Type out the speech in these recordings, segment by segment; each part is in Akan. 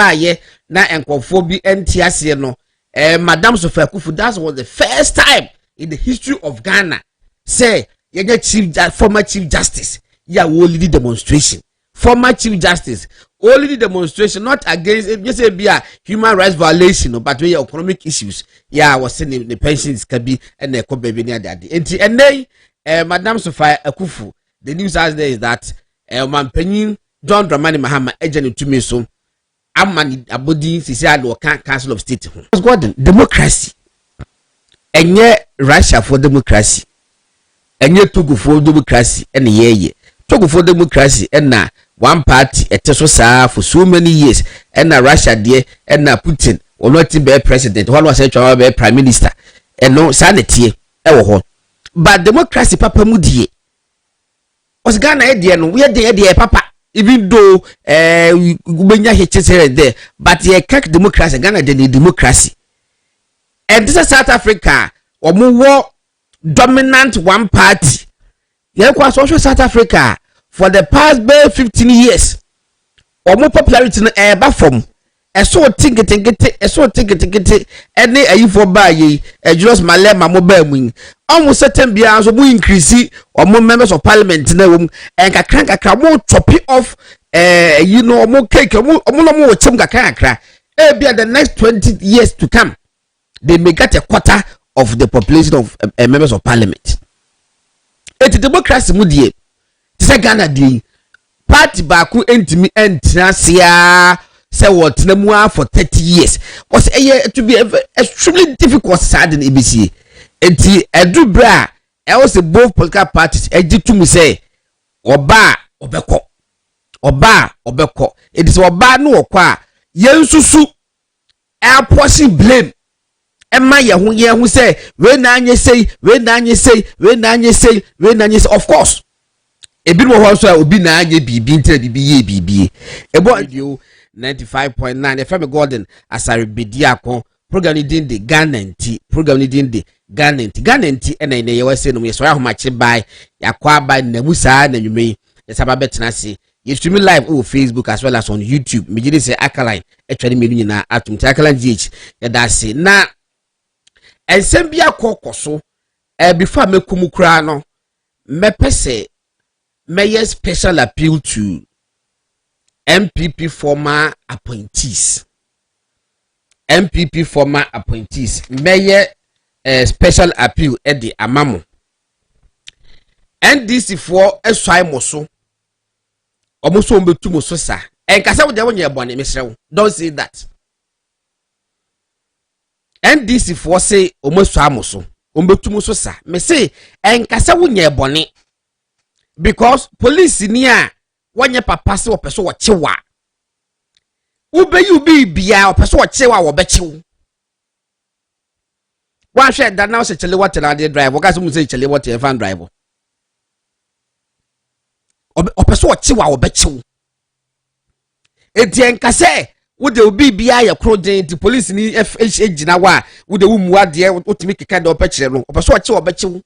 aye na enkofobi entiase no Madam Sophia Kufu, that was the first time in the history of Ghana say former chief justice only the demonstration, former chief justice only the demonstration, not against just a human rights violation, but we economic issues. Was saying the pensions can be and the baby near that. And then Madam Sophia Kufu, the news out there is that man Penny John Dramani Mahama agent to me so amani abodi sisi or Council of State. Gordon, democracy. And yet Russia for democracy. And yet Togo for democracy and ye. Togo for democracy and na one party etesosa for so many years and na Russia there and na Putin or not be president. One was a be prime minister and no sanity but democracy papa mudie. Was Ghana no we there papa. Even though there, but ye can't democracy, Ghana the democracy. And this is South Africa, or more dominant one party. Ye was also South Africa for the past 15 years. Or more popularity in air from a so think it, any a you for buy a just malema mobile wing. Almost certain beyond so we increase or more members of parliament in the room and a crank a more choppy off more cake or more chunga cracker. The next 20 years to come, they may get a quarter of the population of members of parliament. It's democracy mudie. This is Ghana the party baku entimi entrasia. Say what Namua for 30 years was a year to be extremely difficult sad in ABC. And Edu Bra, I also both political parties, I did to me say, Oba, Obeko, Oba, Obeko. It is Oba no qua, Yensusu, air portion blame. And my who say, when I say, of course. A bit more also will be Nanya BB, a boy you. 95.9 FM Gordon Asare-Bediako program ni the Ghana program ni the Ghana and na ye say no so ahomache by yakwa by namusa na nwume yesaba betena se you stream live on Facebook as well as on YouTube me gide say Akaline etwani menu nyina atum Akaline GH ya da se na ensem bia kokoso before mekumu kura no mepese may special appeal to MPP former appointees. Mayor special appeal at the Amamo. NDC for a swai moso. Almost one to Mososa. And Casa with the 1 year bonnet, Mr. Don't say that. NDC for say almost Samoso. Umbetu Mososa. Me say, and Casa with your bonnet. Because police near. Wanye papa se opeso wo chewa ube yu bi bia opeso wo chewa wo bechiwu wa hwe da na wo se chele water na de drive wo ka se mu se chele water fan drive opeso wo chewa wo bechiwu etien ka se wo de obi bia ye kro den ti police ni gina wa wo de wo mu ade wo timi keka de opechire no opeso wo chewa wo bechiwu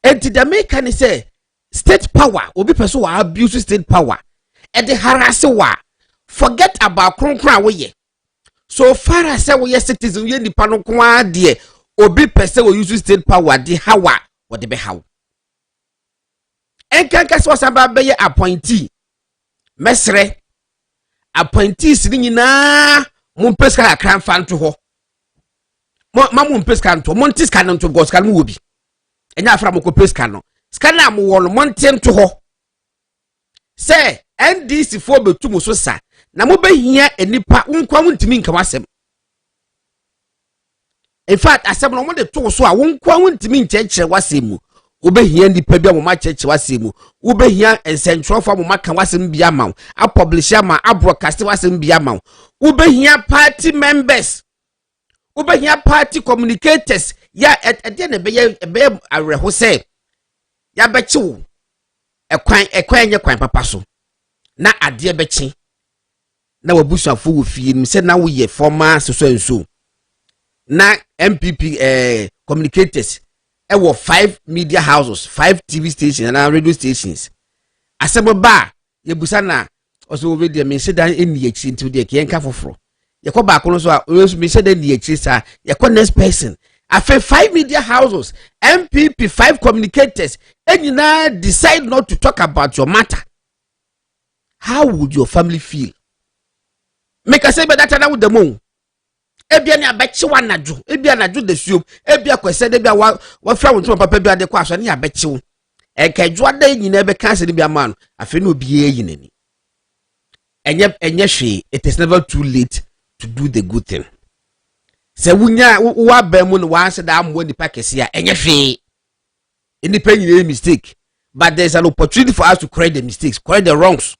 enti da make ni se state power obi person wa abuse state power and the harass wa forget about kronkran we so far as we citizen we nipa no kwa de obi person we use state power the hawa what the be how en kan so samba be appointee mesre appointees ni nyina mo peska akran fan to ho mo peska nto mo ntiska nto go ska no wo bi enya afra mo ko peska no skana mo won montem to ho say NDC for betu so sa na mo behia enipa nkwa wontimi nka wasem in fact asem no mo de to so a wonkwa wontimi nkyekye wasem mu obehia nipa bia mo ma kyekye wasem mu obehia ensentro fa mo maka wasem bia ma a publish ama a broadcast wasem bia ma obehia party members obehia party communicators ya ede ne be areho say ya bechi ekwan nye kwan papa so na ade bechi na wabusuafo wo fie nim se na wo ye former so enso na MPP communicators e wo 5 media houses 5 TV stations and radio stations asebo ba ye busa na also over there me say that in the echi into the kenka foforo ye ko ba kono so a me say that the echi sa ye ko next person after 5 media houses MPP 5 communicators and you now decide not to talk about your matter. How would your family feel? Make a say that na with the moon. Ebia ni abechi wa naju. Ebia naju de suom. Ebia kwese de bia wa fra wonto papa bia de kwa so ni abechi wo. Ekedwa da nyina be kan se de bia man. Afi na obi ye yinani. Enye hwe, it is never too late to do the good thing. Se wunya wa ba mu no wa se da amwo nipa kese a enye hwe. Any penny mistake, but there's an opportunity for us to correct the mistakes, correct the wrongs.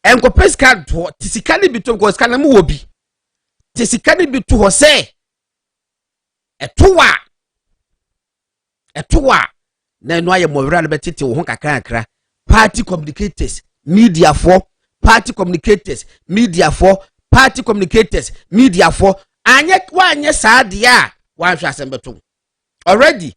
And Kopeska to Tisikani be to Goskanamu wobi. Tisikani be to Jose. A toa. Then why a more betty honka krakra. Party communicators, media for party communicators, media for party communicators, media for and yet one yes adia one shasembetum. Already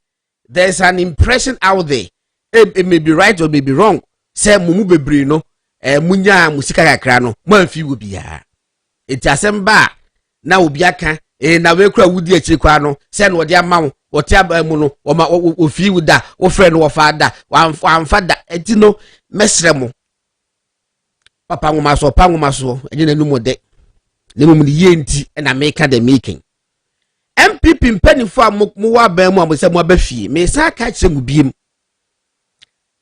there's an impression out there. It may be right or may be wrong. Say mumu bebre no munya musika kakra no manfi wo bia. It asemba na obi aka na we kura wudi akiri kwa no say no de amawo wote abamu no ofi wuda wo frɛ no wo fada wa fada enti no mesremo papa ngoma so enye nanu mode ne mum ne yenti na meka the making. MPP mpanifo a mo wa ban mu amose mo abafie me sa ka kye mu biem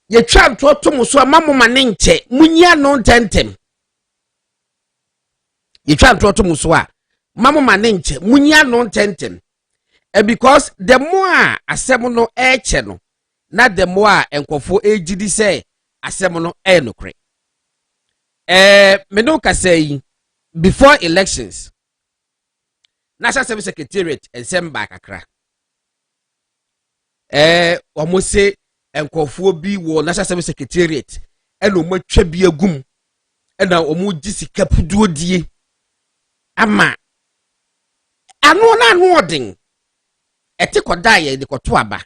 ye twa to mo so amamo mane nche munya no ntentem ye twa to mo so a mamo mane nche munya no ntentem because the more asem no eche no na the more enkofo ejidi say asem no no kre me no ka say before elections National Service Secretariat and send back akra. Almost say enkofo bi wo National Service Secretariat and o matwa bi agum and na omo gisika puduo die ama ano na no odin ete koda ye de koto aba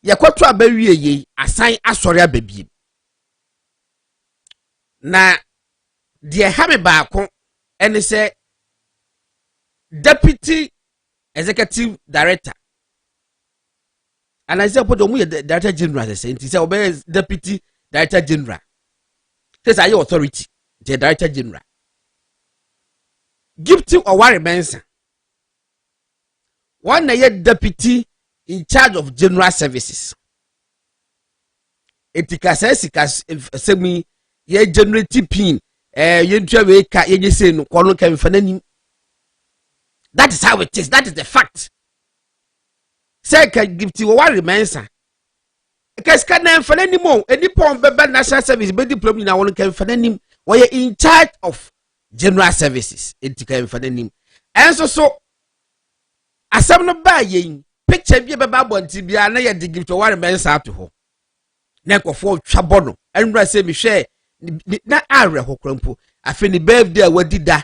ye koto aba wie ye asan asori ababie na de hame baako ene se Deputy Executive Director. And I say, put on Director General, they say, obey Deputy Director General. Says, are your authority, the Director General. Give to or worry mensa. One year deputy in charge of general services. Etika says, semi, ye generative pin, ye travel, ye say, no, colonel can find. That is how it is. That is the fact. Say can give to what remains. Because can for any more any point beba national service be diploma na one can for any we in charge of general services. It can for any. And so asem no ba yen picture bi beba bonti bia na ye de give to what remains out to ho. Na nkofo twabo no. Enra say me hwe na are ho krampo. Afi ni birthday wadi da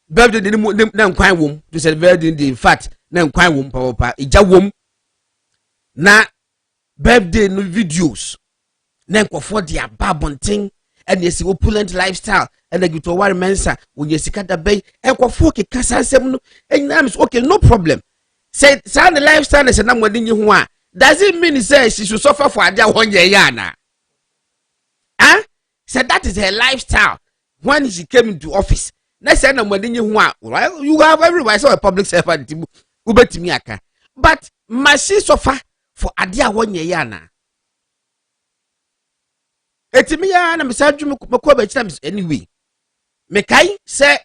birthday na nkwan wom to say birthday in fact na nkwan wom papa ija wom na birthday no videos na nkofo dia babonten and yes opulent lifestyle and the to war mensa when you sika da bay nkofo ke kasa nsem no enyam okay no problem say the lifestyle is na mwadi nyi ho a does it mean say she should suffer for adia wonye ya na said that is her lifestyle when she came into office. Next time I'm wedding you have everybody so a public servant ubetimi aka. But must suffer for adia 1 year na. Etimi ya na misaju mko be anyway. Mekai say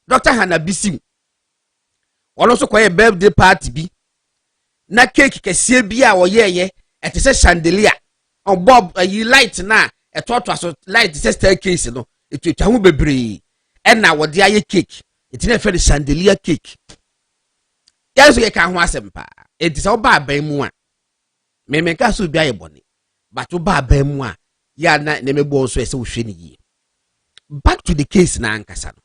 Dr. Hannah Bisim. Also kwa birthday party bi. Na cake kese bi a oyeye ete se chandelier. On bob you light na e to light se staircase no. It will be bebre and now what the cake. It's never the chandelier cake. Yes, we can was sempa. It is all bad by moi. May make us be a bonny, but to bad by moi. Ya na name bo so shiny. Back to the case na Ankasano.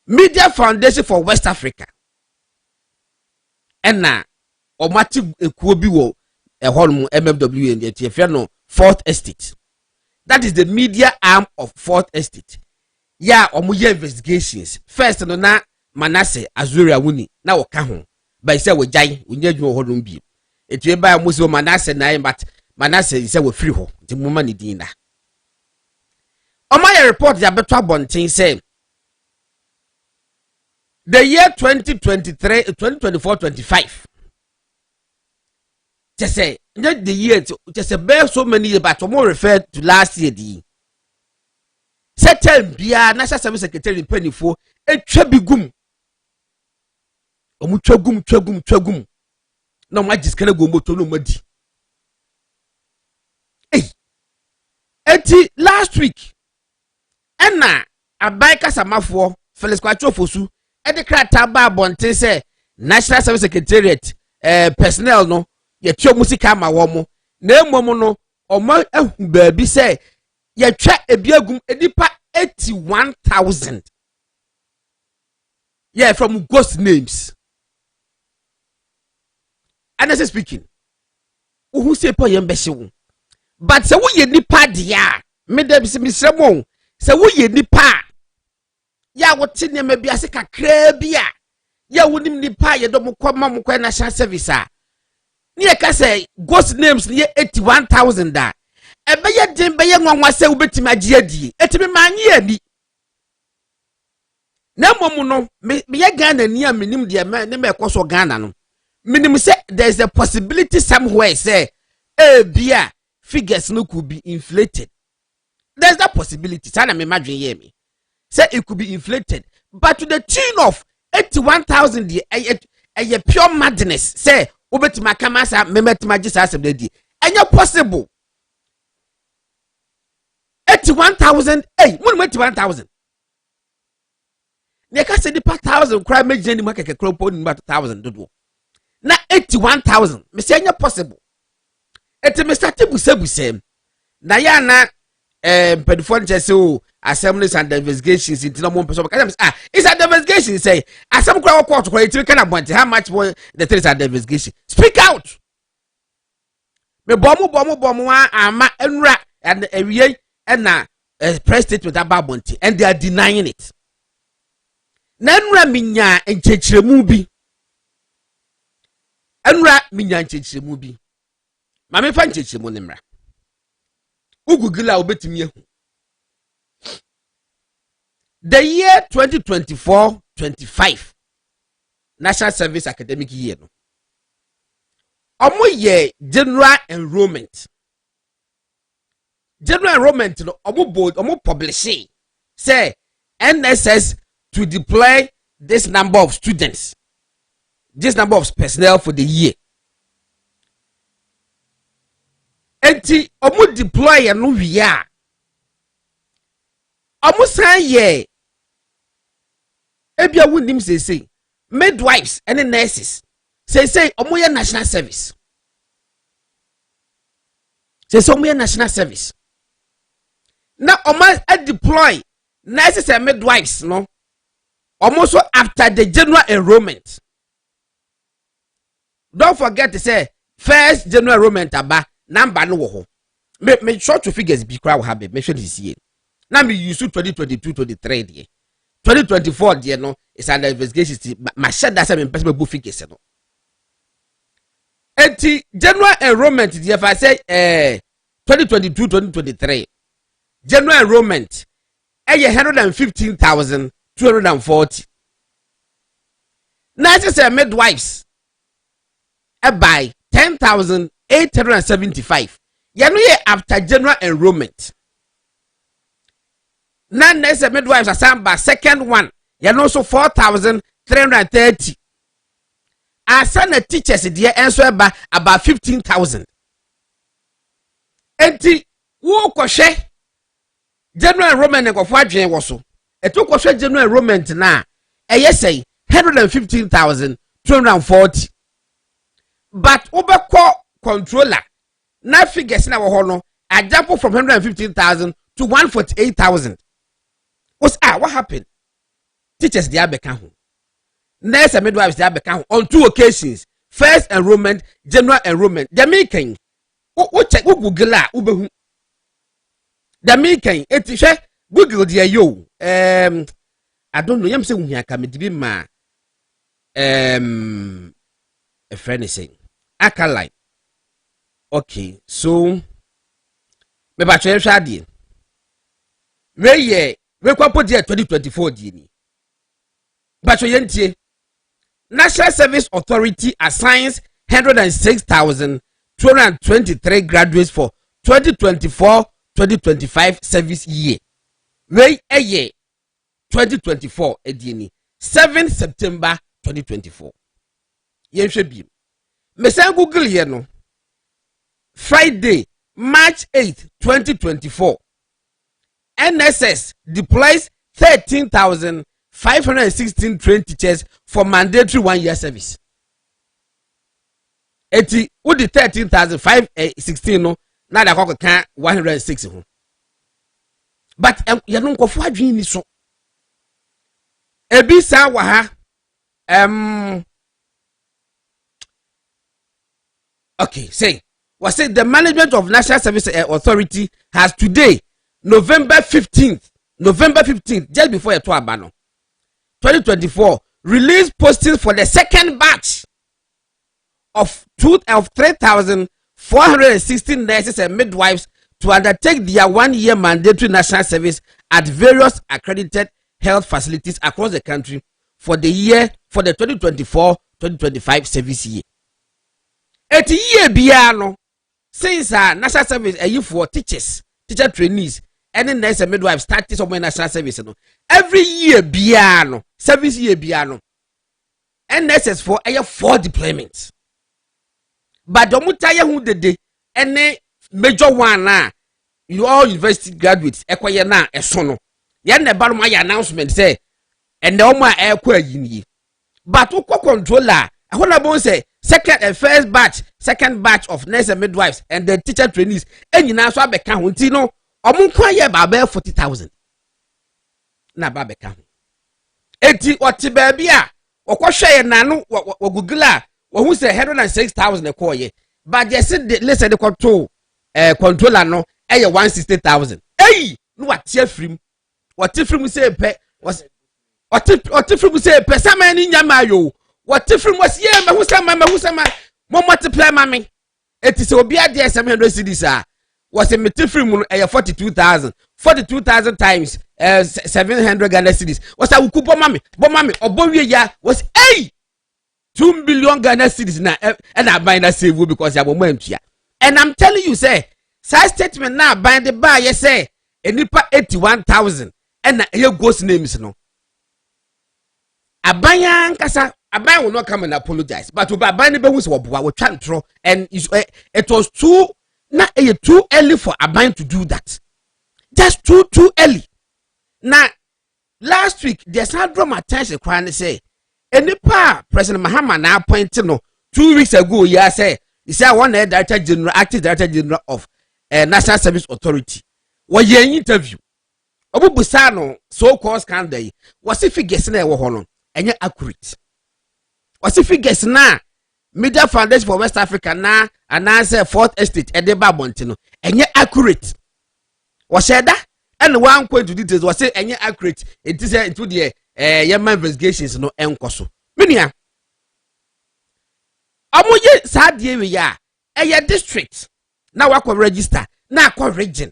Media Foundation for West Africa. And now, or Mati Kuobiwo, a home MFW and the Tiafano Fourth Estate. That is the media arm of Fourth Estate. Yeah, omuye investigations. First, no na Manasseh Azuri Awuni na waka ho. But say we jai, we nye dwo ho no bi. Etu eba amusi o Manasseh na but Manasseh say we free ho. Nti muma ni din da. Omaya report ya beto abonten say the year 2023, 2024-25. Just say not the year. Just say bear so many years, but more referred to last year. The certain Bia National Service Secretary in Penny for a trebigum. Tragum. No, my just can't go moto no muddy. Hey, eti last week, Anna a biker samafo Felix Quattro Fosu. And the crack taba bonte say National Service Secretariat personnel no ye twa musika ma wo mo na emom no omo ahu baabi say ye twa ebiagum edipa 81,000 yeah from ghost names. Honestly speaking, who say po yem behyewo but say wo ye nipa dia me dem se misremo say wo ye nipa ya wote ne ma bia se kakra bia ya wonim nipa ye dom kwama mo kwa national service a ne ka say ghost names ne 81,000 da ebe ye din be ye nwanwa se wobetim agi adie etimi manye ani na mom no me ye Ghana ni a menim de ne me ekoso Ghana no menim say there's a possibility somewhere say bia figures no could be inflated. There's that possibility sana me madwen ye me say it could be inflated, but to the tune of 81,000 a pure madness. Say, Ubetima Kamasa, Memetima Jesus of the day. And you're possible 81,000, hey, 1,000. Neka say the 1,000 cry make Jenny market a crop on about 1,000 do. Now 81,000, me say you're possible. It's a Mr. Tibu same. Nayana. Pedifon so assemblies and investigations into no one person. It's a investigation. Say, as some crowd court, how much more the things are the investigation. Speak out. Me bomu ama enra and area and press statement about Bonti, and they are denying it. Nanra minya and chechremubi. Enra minya and chechremubi. Mame fan chechremunimra. The year 2024-25 National Service Academic Year no. Omo ye general enrollment. General enrollment no omo board omo publish say NSS to deploy this number of students. This number of personnel for the year. Enti omu deploy ya no wia omu san ye ebia wunim say midwives and nurses say omu ye national service omu ye national service na omu deploy nurses and midwives no omu so after the general enrollment. Don't forget to say first general enrollment aba number no ho me short to figures be crowd have me show this year now me use 2022-23 there 2024 there no it's an investigation my share that some person book figures no enti general enrollment there if I say 2022-2023 general enrollment 115,240 now say midwives by 10,875. Yanu ye after general enrollment. Now next midwives assigned by second one. Yanu also 4,330. Asana teachers dear answer by about 15,000. Enti wo kwhwe general enrollment e kwfo adwen wo so. Eto kwhwe general enrollment na say 115,240. But Obeko controller na figures na wo no a jump from 115,000 to 148,000. What happened? Teachers they abeka ho. Nurse midwives they abeka ho on two occasions. First enrollment, general enrollment. They making o check Google a ubehu da me kan eti hwe Google dia yo I don't know yam say hu aka me dibi ma a friend is saying Akaline. Okay, so me ba twa hwa de we kwapo dia 2024 di ni ba twa yentie National Service Authority assigns 106,223 graduates for 2024-2025 service year. We a year 2024 edini 7 September 2024. Yenhwe bi. Mesa Google here no. Friday, March 8, 2024. NSS deploys 13,516 trained teachers for mandatory 1-year service. Eti with the 13,516 no na da kwa kan 106 ho. But ya no nkofo adwin ni so. Ebi sa wa ha okay, say the management of National Service Authority has today November 15th, just before to abano 2024 released postings for the second batch of 3,416 nurses and midwives to undertake their 1-year mandatory national service at various accredited health facilities across the country for the 2024-2025 service year. Eti year biano since national service for teachers, teacher trainees, and nurse and midwives start this national service no. Every year biano, service year biano. And nurses for 4 deployments. But the mutaya who de any major one you all university graduates ekwaye na esono ya na ba my announcement say and the oma ekwa yini but who controller ahona bon say first batch second batch of nurse and midwives and the teacher trainees enyina so abeka ho nti no omunkwa ye ba 40,000 na ba beka ho enti oti ba bia okohwe na no wo Google a wo hu say 106,000 e call ye but just listen the control controller no 160,000 hey no what free what free say pe was what free say pe sama ni nyama yo what free was ye ma hu sama mo multiply mami eti se obi ade 700 cedis was a free mu 42,000 times 700 Ghana cedis was a kupo mami obowie ya was 2 billion Ghana cedis na and I buy na save because ya mo antua. And I'm telling you say side statement now by the bar you say enipa 81,000 and here ghost names no abayan kasa abayan will not come and apologize but abayan be who woboa we twantro and it was too early for abayan to do that, just too early. Now last week there's not draw my attention crying say enipa President Mahama na appointed no 2 weeks ago ya say he said one active director general of National Service Authority was an interview obubusa no so called scandal was if figures na wo hono enye accurate was if figures na Media Foundation for West Africa na announce Fourth Estate e de ba bonte no enye accurate was said that and one point to details was say enye accurate it is into the yema investigations no enkoso menia amoye sadie we ya district na wakọ register na akọ region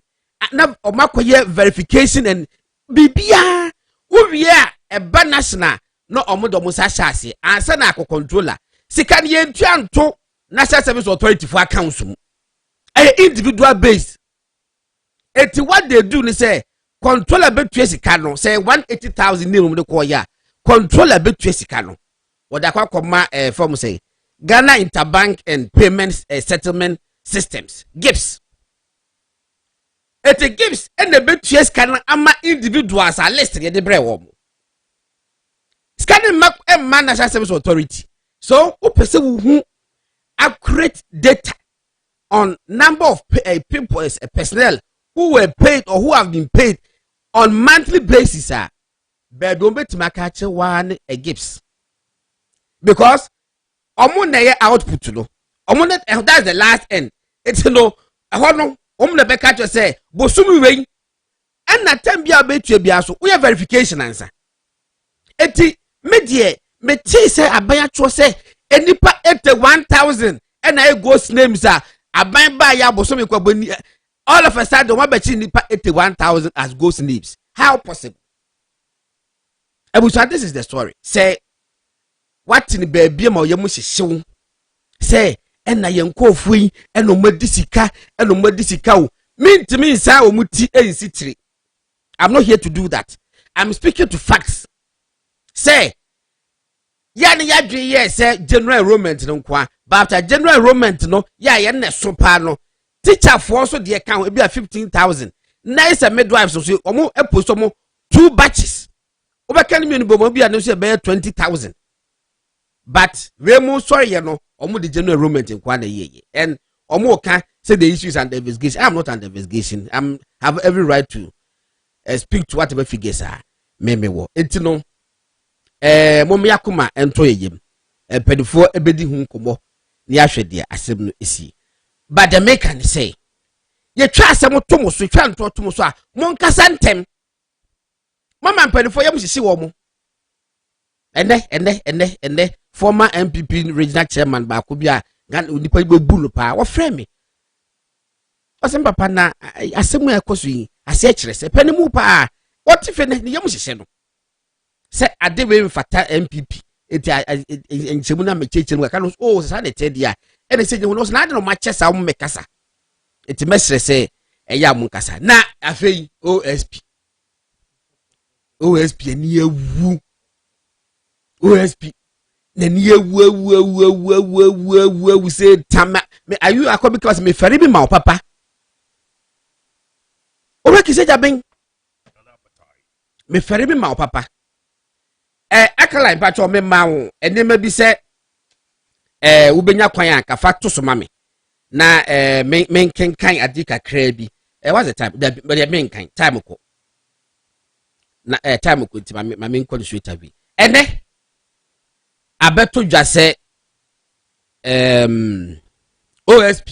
na omakoye verification and bibia uwie eba national no omodomo sa hyase ansa na akọ controller sika ne yentuanto National Service Authority for accounts mu individual base eti what they do ni say controller betua sika no say 180,000 ni mu ko ya controller betua sika no woda kwa koma form say Ghana Interbank and Payments Settlement Systems GIPS. It gives and the betua sika ama individuals are listed in the bre wo scanning map and National Service Authority. So who accurate data on number of people personnel who were paid or who have been paid on monthly basis but don't bet makache one a GIPS because omo na ye output no omo that's the last end it's no ɛhɔ no na bɛka to say bosumi wei ɛna time bia betua bia so we verification answer eti medie me ti say aban atwo say enipa 81,000 ɛna e ghost names a aban ba ya bosumi kwaboni all of a sudden one bechi nipa 81,000 as ghost names. How possible? Abusa, this is the story. Say what in the baby ma yemu hyehyw. Say ena yenko ofui ena omedisika ena omedisika o. Mintimi nsa omuti ensitiri. I'm not here to do that. I'm speaking to facts. Say yani yadwe ye say general enrollment no kwa. But after general enrollment no ya ye na so pa no. Teacher for also the account will be 15,000. Nice and midwives so omo epost omo 2 batches. Over can me no be an say 20,000. But we mo sorry you know omo the general enrollment in kwana ye and omo can say the issues and the investigation. I'm not under investigation. I'm have every right to speak to whatever figures are. Me wo. Enti no mo me akoma ento yeyem. Pedifo ebedi hu nkomo ni ahwede asem no esi. But the maker say, ye try some tomo so try to tomo so a monka santem. Mama mpani for yam sisi wo mo. Ene former MPP regional chairman ba ko bia gan onipa be bulu pa wo frɛ me. Osem papa na asemu ekoso yi ase kire se pani mu pa what if ne yam sisi no. Se ade we mfata MPP eti enchemu na mechechemu ka no oh sa na te dia ene se nyo no na ade no ma chesa wo mekasa eti mesre se eya mu kasa na afei OSP ni ewu OSP na ni ewu say tama me ayu akọ because me fere bi ma papa o re ki se jaben me fere bi ma papa akala impa cho me ma wo enema bi se ubenya kwan an kafa to so mame na men kenkan adi kakra bi what's the time but men kan time ko na time ko ti mame nko so itabi ene abeto dwa se OSP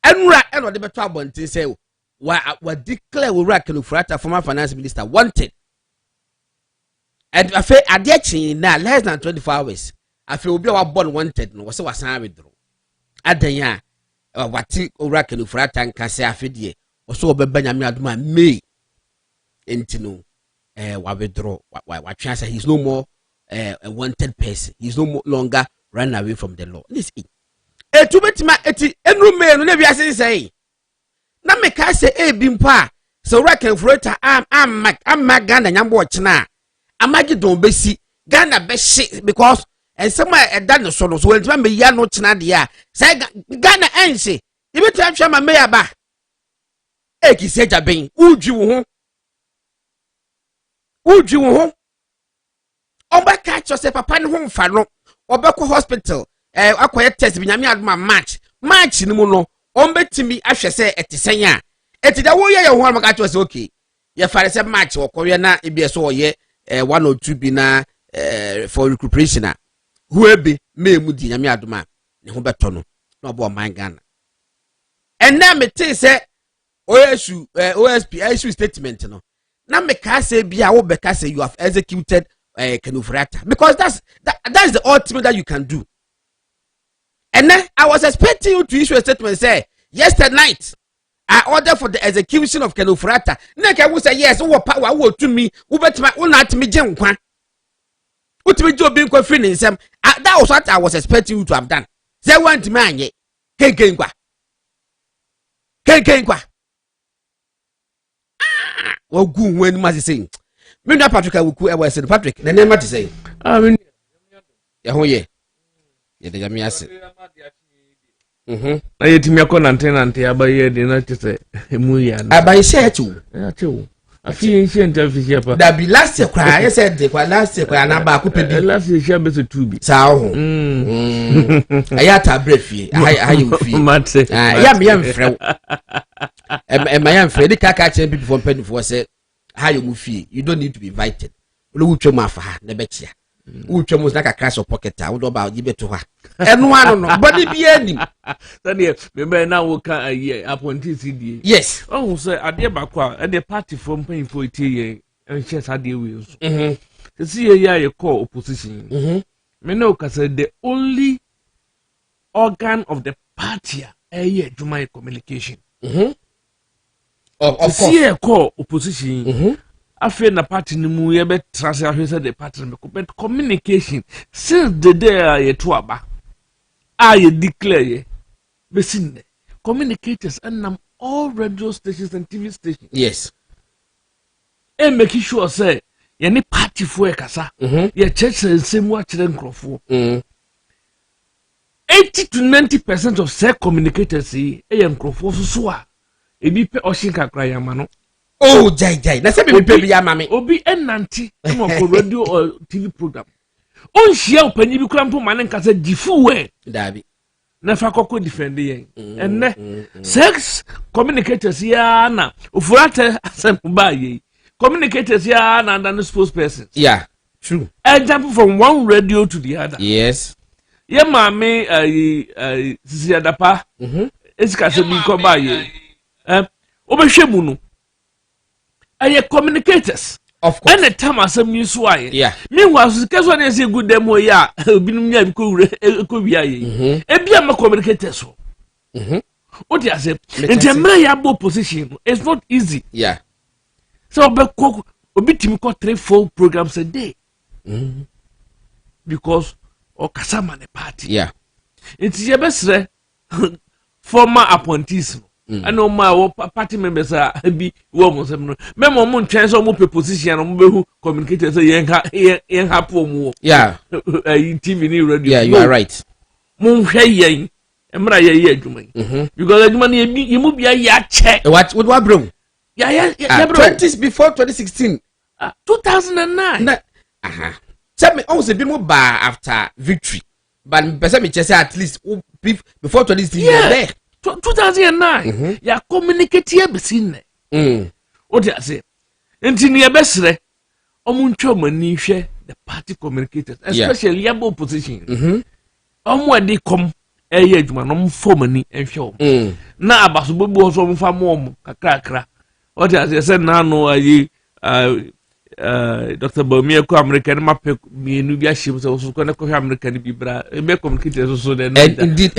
enura eno de beto abontin se wa declare we ra Kanufurata former finance minister wanted. And afe ade na less than 24 hours afe obi wa born wanted no was wasan withdraw adan ya wati owura Kanufurata nka se afe de so obeba nyame adoma May enti no wa withdraw wa twa say he's no more a wanted person, he's no longer run away from the law. This etu betima eti enru May no na bi ase say na me ka say bi mpa so owura Kanufurata am Ghana nyambo ochina amagi don besi Ghana be shit because and somewhere a done so when me ya no china dia say Ghana ense e be twa twa ma me ya ba e ki se jaben udwi wo ho oba ka cho se papa ne ho mfa no obekọ hospital akoye test bi nyame adoma march ni mu no ombetimi ahwe se etisen a etida wo ye ho maka cho se okay ye fare se march okoye na e bi so oye 1 or 2 bi na for recuperation a whoever me mu di nyame adoma ne ho beto no na obo man Ghana and na me te say OSP issue statement no na me ka say bia wo be ka say you have executed Kanufurata because that's the ultimate that you can do. And then I was expecting you to issue a statement say yesterday night I order for the execution of Kanufurata. Neka will say yes, who power wo to me, who bet my own at me jam kwan. Utimi jo bin ko free in some. That was what I was expecting you to have done. Say want man ye. Ken kwa. Well good when must say. Me na Patrick Awuku e was Patrick. The name must say. I mean ya ho ye. Ye de jam yase. Aye timi akọ nante abaye de na tese emu ya na abaye share tu afi nche ntafisi apa da bi last year kwa ye said de kwa last year kwa na ba ko pedi last year share beso 2 bi sa ho ayata brefie ayi ufie mate ya me yamfrɛ ma yamfrɛ de kaka che people from penny for say how you move fee you don't need to be invited olu wutwe mu afa ha na be chia Uche mus like a crash of pocket. I would about you better. And one no, but it be any. Then remember now we can a year appointee CD. Yes. Oh, sir, I dear Bakwa, and the party from paying for it here, and chess had the wheels. To see a year you call opposition. Menoka said the only organ of the party a year to my communication. Of course. See a call opposition. I feel the party no mu ye bet trust the party but communication since the day I to I declare ye besin communicators and all radio stations and TV stations. Yes. And making sure say any party for kasa ye church same watch them crofo 80 to 90% of say communicators see e crofo so a ebi pe oshinka kra yamano. Oh, jai. Let's say me baby ya mami. Obi enanti no for radio or TV program. On share opanyi bi krampo manen kasa difu we. Dabi. Na fa kokko defend yen. Enne sex communicators ya na ofurate asem ba ye. Communicators ya na and spokespersons. Yeah, true. Example from one radio to the other. Yes. Ye mame sisi adapa. Esika se bi ko ba ye. Obehwemu no. Aye communicators. Of course. And the time as a news why. Yeah. Meanwhile, because when is a good demo, yeah, binum ya could be a be communicators. What you say? In the position, it's not easy. Yeah. So, but obitim got 3-4 programs a day. Because or kasama the party. Yeah. It's your best former appointees. I know my party members are be woman. Memo mon chance or more position on who communicators yen hapo more. Yeah. TV radio. Yeah, you are right. Mon yen emra ye juma. Because the money you move ya check. What bro? Yeah, bro. 20s before 2016. 2009. Tell me also be more bar after victory. But person me say at least before 2016 there. 2009 ya communicate here besin what you say enti ya besre omuntwa mani hwe the party communicators especially yabo opposition omo ade kom eye adwuma no mfo mani enhwe na abaso bobu so mfa mo kakrakra what you say na no ayi Dr. Bawumia ko American map mienu bi ahim so ko na ko American bi bra e be communicators so then indeed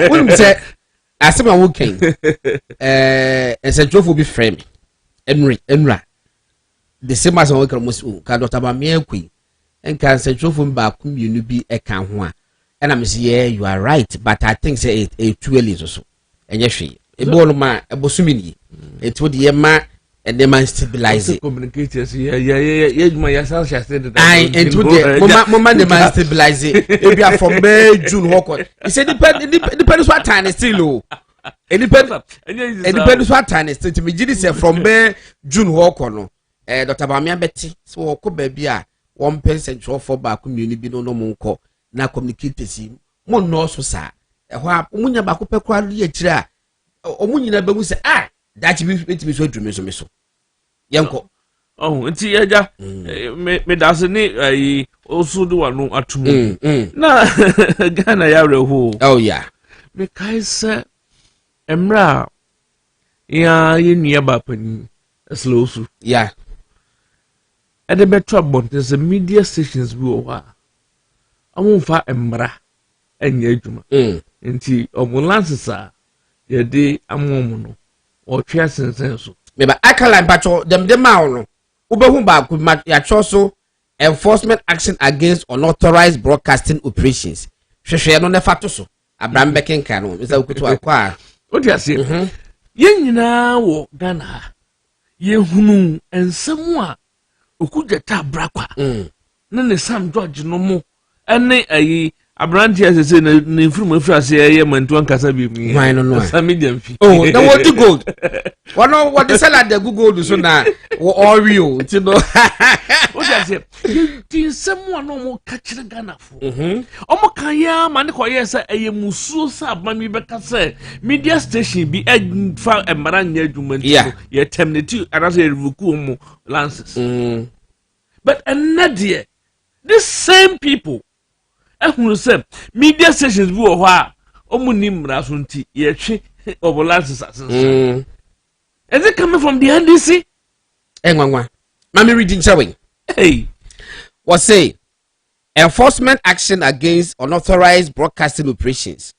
when say as I'm working, as a job will be frame. Enra. The same as I work almost can Dr. Bawumia Queen and can say job from back you be a can. And I'm saying, yeah, you are right, but I think say a 2 years or so. And yes, a boloma, a bosumini, it would be a man and the man stabilize it. Communicators, yeah, my yourself said that. I and to moment the man stabilize it. If you are from May, June, Hawkeye, he said, depends what time is still low. It depends what time is still to me. Say from May, June, Hawkeye, no. Dr. Bawumia Betty, so ko baby 1% for back community no monko na communicators mo no so sa. Ehwa omunya ba ko pekwa li akira. Omunyina ba mu say that me so dwumi so me so. Yanko. Oh, nti yaja me das ni also do anu atumu. Na Ghana ya reho. Oh yeah. Me kai say emra ya yenia ba pani slow so. Yeah. And the better about there's a media stations bi wa. Amun fa emra enye adwuma. Nti omulansa ye de amomu no. Or twa sense so. Me ba akalan pacho dem ma no. Ubehu ba ku ya choso enforcement action against unauthorized broadcasting operations. Hwehwe no ne fato so. Abraham Bekenka no. Misa ukutu akwa. What you say? Yen nyina wo Ghana. Ye hunu ensem a okujeta brakwa. Na ne Sam George no mo ene ayi Abranti as say na from afrase ye mantu ankasa bi mi. Why no. Sami demfi. Oh, the what to gold. What the sell at the Google so na all real, you know. What you say? You someone no more catch the Ghana for. Omo kan ya man ko ye say eye musuo sa mami beka say media station bi fa emara nya adwuma nti ye terminate and as revoke mo lances. But another these same people ehunu say media stations bi wo ho a omuni mra so nti ye twe obolances asense is it coming from the NDC engwanwa mami reading showing hey was say enforcement action against unauthorized broadcasting operations.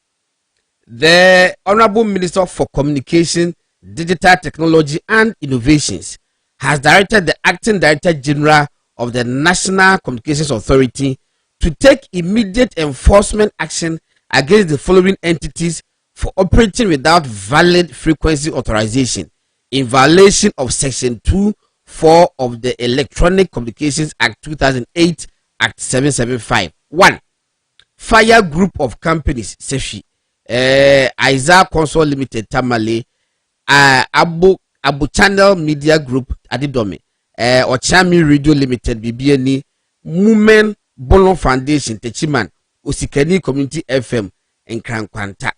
The Honorable Minister for Communication, Digital Technology and Innovations has directed the Acting Director General of the National Communications Authority to take immediate enforcement action against the following entities for operating without valid frequency authorization in violation of Section 2(4) of the Electronic Communications Act 2008 Act 775. 1. Fire Group of Companies, Sefi, Aiza Console Limited, Tamale, Abu Channel Media Group, Adidome, Ochami Radio Limited, BBNE, Mumen Bolon Foundation, Techiman, Usikeni Community FM, and Krankwanta.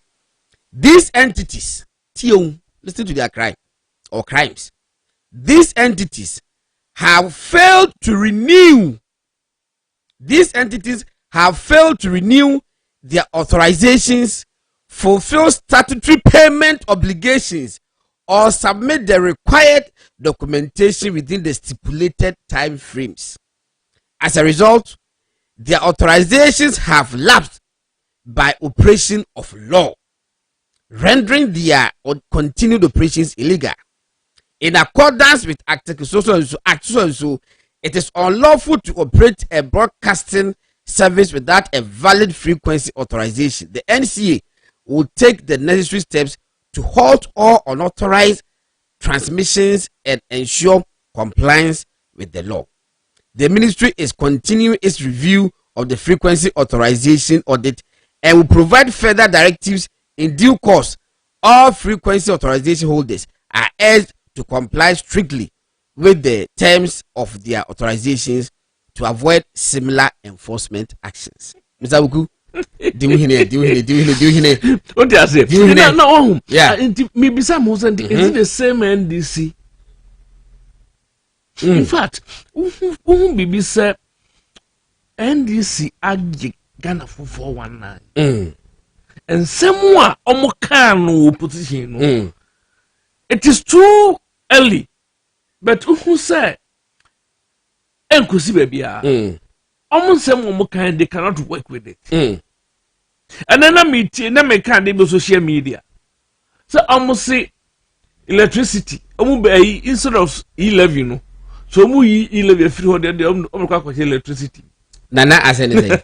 These entities, listen to their crime or crimes. These entities have failed to renew. These entities have failed to renew their authorizations, fulfill statutory payment obligations, or submit the required documentation within the stipulated time frames. As a result, their authorizations have lapsed by operation of law, rendering their continued operations illegal. In accordance with Article so, it is unlawful to operate a broadcasting service without a valid frequency authorization. The NCA will take the necessary steps to halt all unauthorized transmissions and ensure compliance with the law. The ministry is continuing its review of the frequency authorization audit and will provide further directives in due course. All frequency authorization holders are urged to comply strictly with the terms of their authorizations to avoid similar enforcement actions. Mr. Buku, do you hear? What do you say? No, yeah. Maybe some was is it the same NDC? In fact, who say NDC agi Ghana for 419. And someone no opposition. It is too early. But who say enkusi baby almost some kind they cannot work with it. And then I meet na can they social media. So almost say electricity instead of 11, you know. So mu 11 300 they electricity. Nana as anything.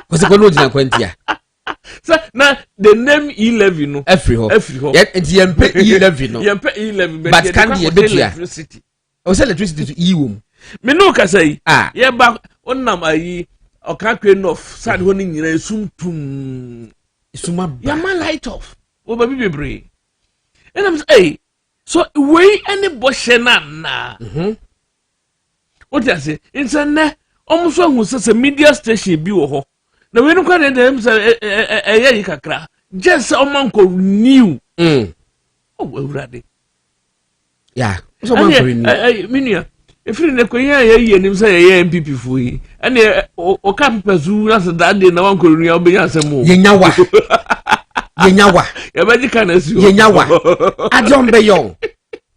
Because no dina kwentia. So now the name 11, you know. Every home. Yet it's yempe 11, no. Yempe 11, but can be a bit electricity. I sell electricity to EU. Me no ka say. Yeah, back on nam ayi o ka kwen off. Sad ho ni nyina sumtum. Suma. Yeah, man light off. O ba bi bebre. And I'm say, hey, so we any boshena na. What you say? Insa na almost hu say media station bi wo ho. Na we no kwa dem say yi kakra. Just omanko new. Oh, we yeah. So omanko new. Minia. If you ne konya ye nim say ye MPP fu yi. Ene o ka pepezu na se that day na wan kolonua obenya asem. Yenyawa. Ya baji kana su. Yenyawa. Adom be young.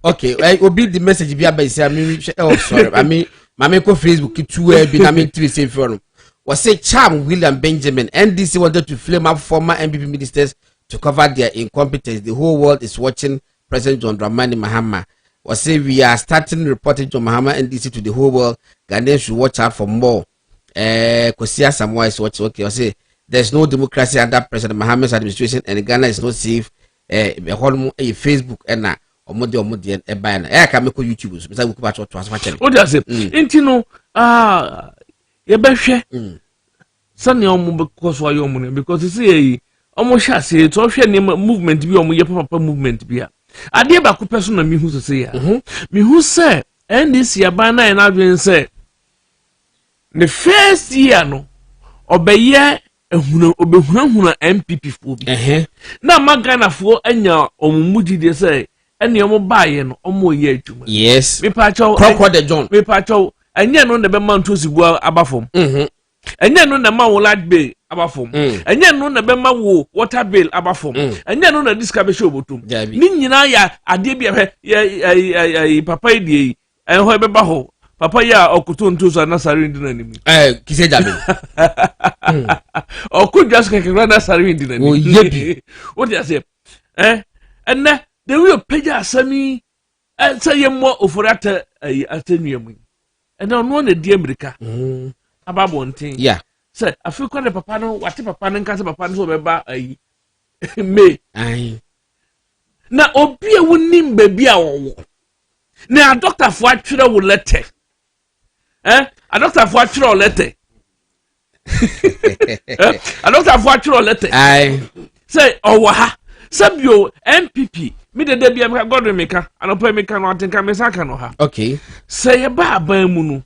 Okay, obi the message bi aba say oh sorry. I mean mama ko Facebook tu bi na me three say for no. Was say Charm William Benjamin NDC wanted to flame up former MPP ministers to cover their incompetence. The whole world is watching President John Dramani Mahama. Was say we are starting reporting John Mahama NDC to the whole world. Ghanaians should watch out for more. Kosia Samoa is watching. Okay, I say there's no democracy under President Mahama's administration, and Ghana is not safe. Facebook and omodi e buy na. Can make YouTube. So we go to transfer. What do you say? Intino ye be hwe sani omo because why omo because you see omo sha say to hwe ne movement bi omo ye papa movement bi a ade ba ko person na mi hu so say ya mi hu say NDC abana na adwen say the first year no obeye obehunahuna MPP fo bi na magana fo anya omo mudide say ene omo baaye no omo ye adwuma yes me pa chaw crocodile John me pa chaw enye no na be man to sibu abafom enye no na ma wo light bill abafom enye no na be ma wo water bill abafom enye no na disca be show botum ni nyina ya ade bia ya papa idie enho be ba ho papa ya okuto ntoso na sare ndi na nimi kise jabe okudwas keke na sare ndi na nimi o yebi o dia se enne de wi opeja asami say yemmo ofurata atenuamu enne ono na di America ababo ntin yeah say afiko de papa no wate papa no nka say papa no so be ba me na obi e wonim ba bia wo na doctor fo atwere wo letter a doctor fo atwere letter a doctor fo atwere letter say owo ha sabio MPP mi de bia me God me ka anopa me ka no atenka me saka no ha okay say ye ba aban mu no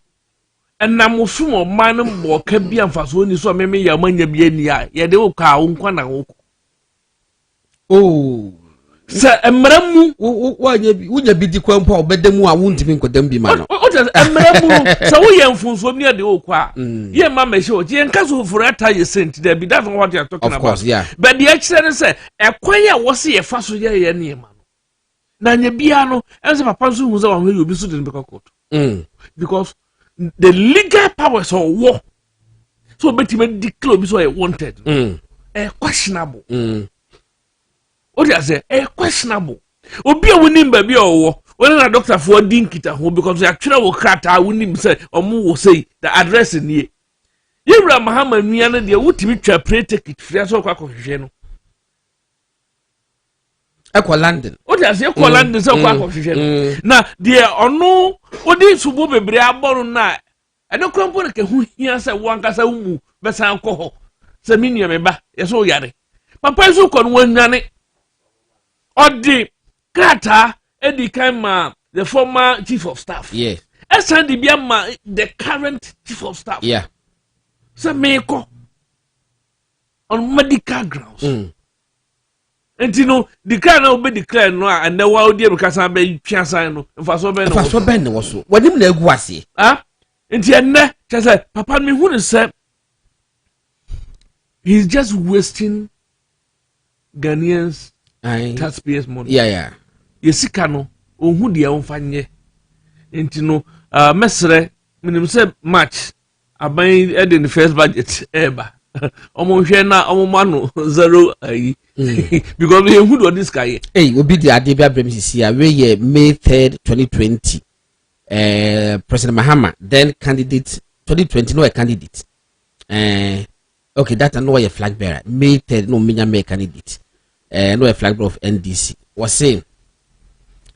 enam osumo man no bo ka bia mfaso ni so me ya manya bia ni a ye de wo ka wo nkwa na wo oh sa emramu wonya bi di kwampo obedemu a wuntimi nkodam bi ma no o just emramu sa wo ye mfunso ni de wo kwa ye ma me show je nka so for ata ye sent there be that's what you are talking of course, about yeah. But the actually say ekwan ya wo se ye fa so ye ne ma no na nya bia no ense papa so hu se wa hwe obi so de be court because the legal powers of war so betime declare obi so wanted questionable what you say questionable obi a wonim ba bia owo wona na doctor for dinkita ho because ya twere wo krata wonim say omo wo say the address nie yewra Muhammad nua no de wutimi twa pre ticket free so kwa kohwehwe no ekwa London what you say ekwa London so kwa kohwehwe no na de ono odi subo bebre aboro na eno kwampo na ke hu hia say wankasa wumu besan kɔ ho say minia me ba yeso yare papa so kɔ no wanwane Odi Krata Eddie Kama, the former chief of staff. Yes. Esandi Biama, the current chief of staff. Yeah. So meko on medical grounds. And you know, the kind of be declared no, and the world dear because I be chansa no. Faso ben no so. When him na guase. Ah? And ne just say, Papa me who say he's just wasting Ghanaians. Taxpayers money. Yeah. Yesika no ohun de onfanye. Enti no mesre minim say match aban in the first budget eba. Omo hwe na omo mano 0 because we who do this guy. Hey, obi di ade bia brem sisi a we ye May 3rd 2020. President Mahama then candidate 2020 no a candidate. Okay, that no a flag bearer. May 3rd no minya me candidate. No a flag bearer of NDC was saying,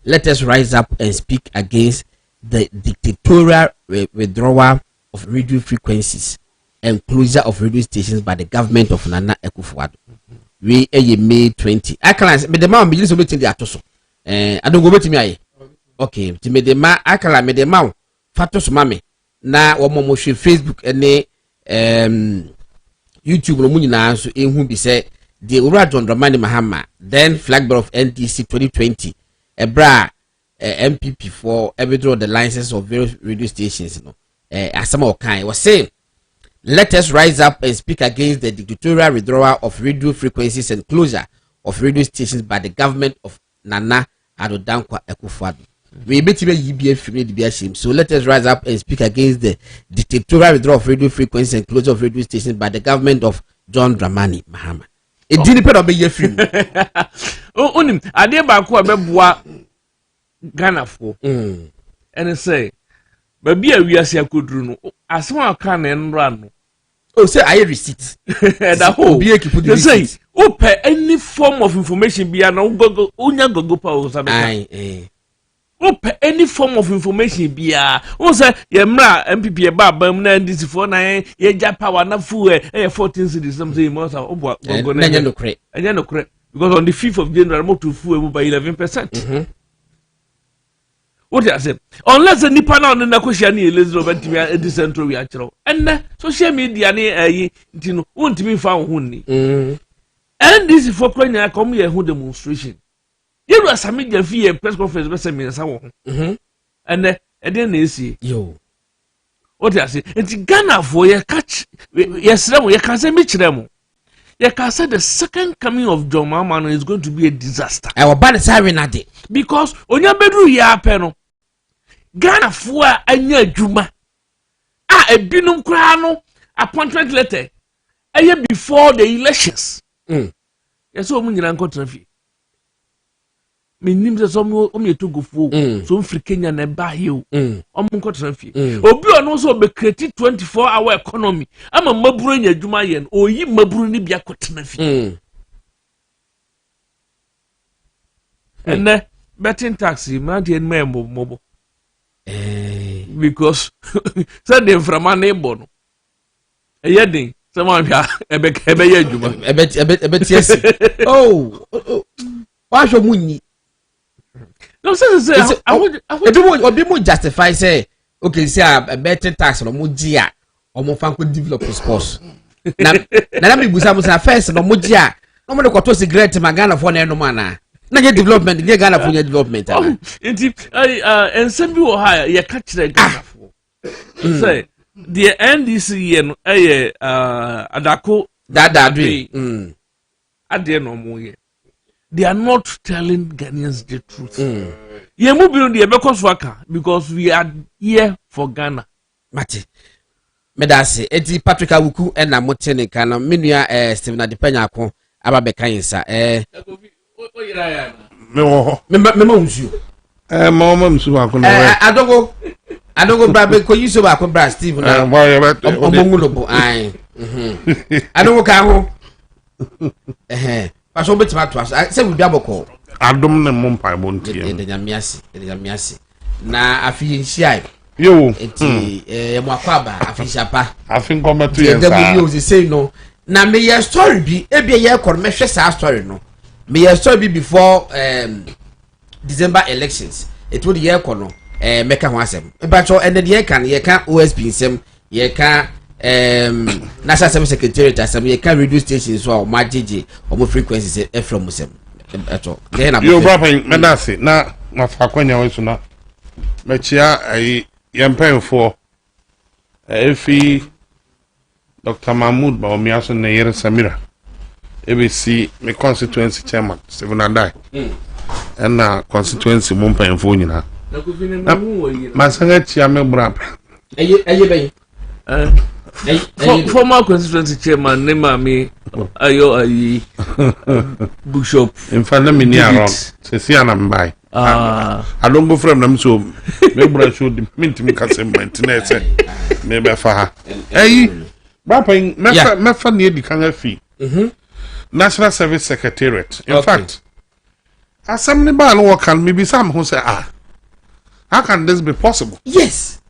let us rise up and speak against the dictatorial withdrawal of radio frequencies and closure of radio stations by the government of Nana Akufo-Addo. We May 20. I can't me the man be so meeting the atoso. I don't go with me. Okay, to me the man I can't me the man fatos mame na wo mo Facebook and YouTube no mu nyina so ehun bi say the John Dramani Mahama, then flag bearer of NDC 2020, a bra MPP for withdraw the licenses of various radio stations. As some of kind was saying, let us rise up and speak against the dictatorial withdrawal of radio frequencies and closure of radio stations by the government of Nana Addo Akufo-Addo. We bet you be shame. So let us rise up and speak against the dictatorial withdrawal of radio frequencies and closure of radio stations by the government of John Dramani Mahama. E dini pe do be ye film. Onim ade ba ko abeboa Ghana fo. And say ba bia wiase akoduru no asem aka na enra no. Oh say I receipt. That whole be keep the say open any form of information bia na Google onya Google pa o sabe. Open any form of information bia o say ye mra MPP e ba bam na NDC for na ye ja power na fu 14 cities something more so obo go na no correct because on the 5th of January mo to fu by 11%. What I say unless the nipa na on na kwhia na Elizabeth bantimi edi central we akiro and social media na ntino wontimi fa ho ni NDC for kwanya come here who demonstration. You are some media fee press conference be say me sa wo and then na esi yo What I say? It's Ghana for your catch. Yes, you can say Mitchremo. You can say the second coming of John Mahama is going to be a disaster. I will ban the because on your bedroom, ya penal Ghana for a near Juma. A binum crano appointment letter. A year before the elections. Yes, so many uncle menim se so me to go fo so mfiri Kenya na ba hill nko transfer obi ono so be create 24-hour economy ama maburu nya adwuma ye oyi maburu ni bia kotena fi ene betting taxi man dey mobo because say dem from an ebo no eyedin say man bia ebe ye adwuma ebe tiesi wa hwo munyi. No, say I would be more justify say okay say a better tax no mo gi a o mo fan ko develop sports na me busa musa first no mo gi a no mo de kwato cigarette magana for na no mana na get development get Ghana for development enti ensem bi wo ha ye ka kire Ghana for say the NDC ye no adako dadadwe ade no mo ye. They are not telling Ghanaians the truth. Ye mu bi dey because waka because we are here for Ghana. Mate. Medase eti Patrick Awuku na motene kana menua Steven Adepanya ko aba be kan sa o yira ya me wo me ma unsu mama msu ba ko no adogo bra be ko yiso ba ko bra Steve na omongulobo ai adogo ka ho Paso betima to say we biaboko adom ne mompa bontie de nyamiase na afi nhia yo eti mo akwaba afi shapa afi nkometo yensa de we say no na me your story bi e bi ye kor me hwe sa story no me your story bi before December elections it would ye kor no meka ho asem ba cho ende ye kan OSP nsem ye kan National Service Secretariat asem ye can radio stations so ma jeje o mo frequencies from musem eto yo brapa medase na mafa kwanya we so na mechia ai yempenfo efi Dr. Mahmoud ba omiaso na yere Samira ebesi me constituency chairman Steven Adai na constituency mumpenfo nyina na ko fini mamu wo yire masanga chia me brapa eye ben former constituency chairman Nemami ayo ayi Bishop in fact let me near around se see am by I don't go from them so me bra show the mint me kasem maintenance me be fa ha brapa me fa ne di kan afi National Service Secretariat in fact assembly ba no work can me be some who say how can this be possible? Yes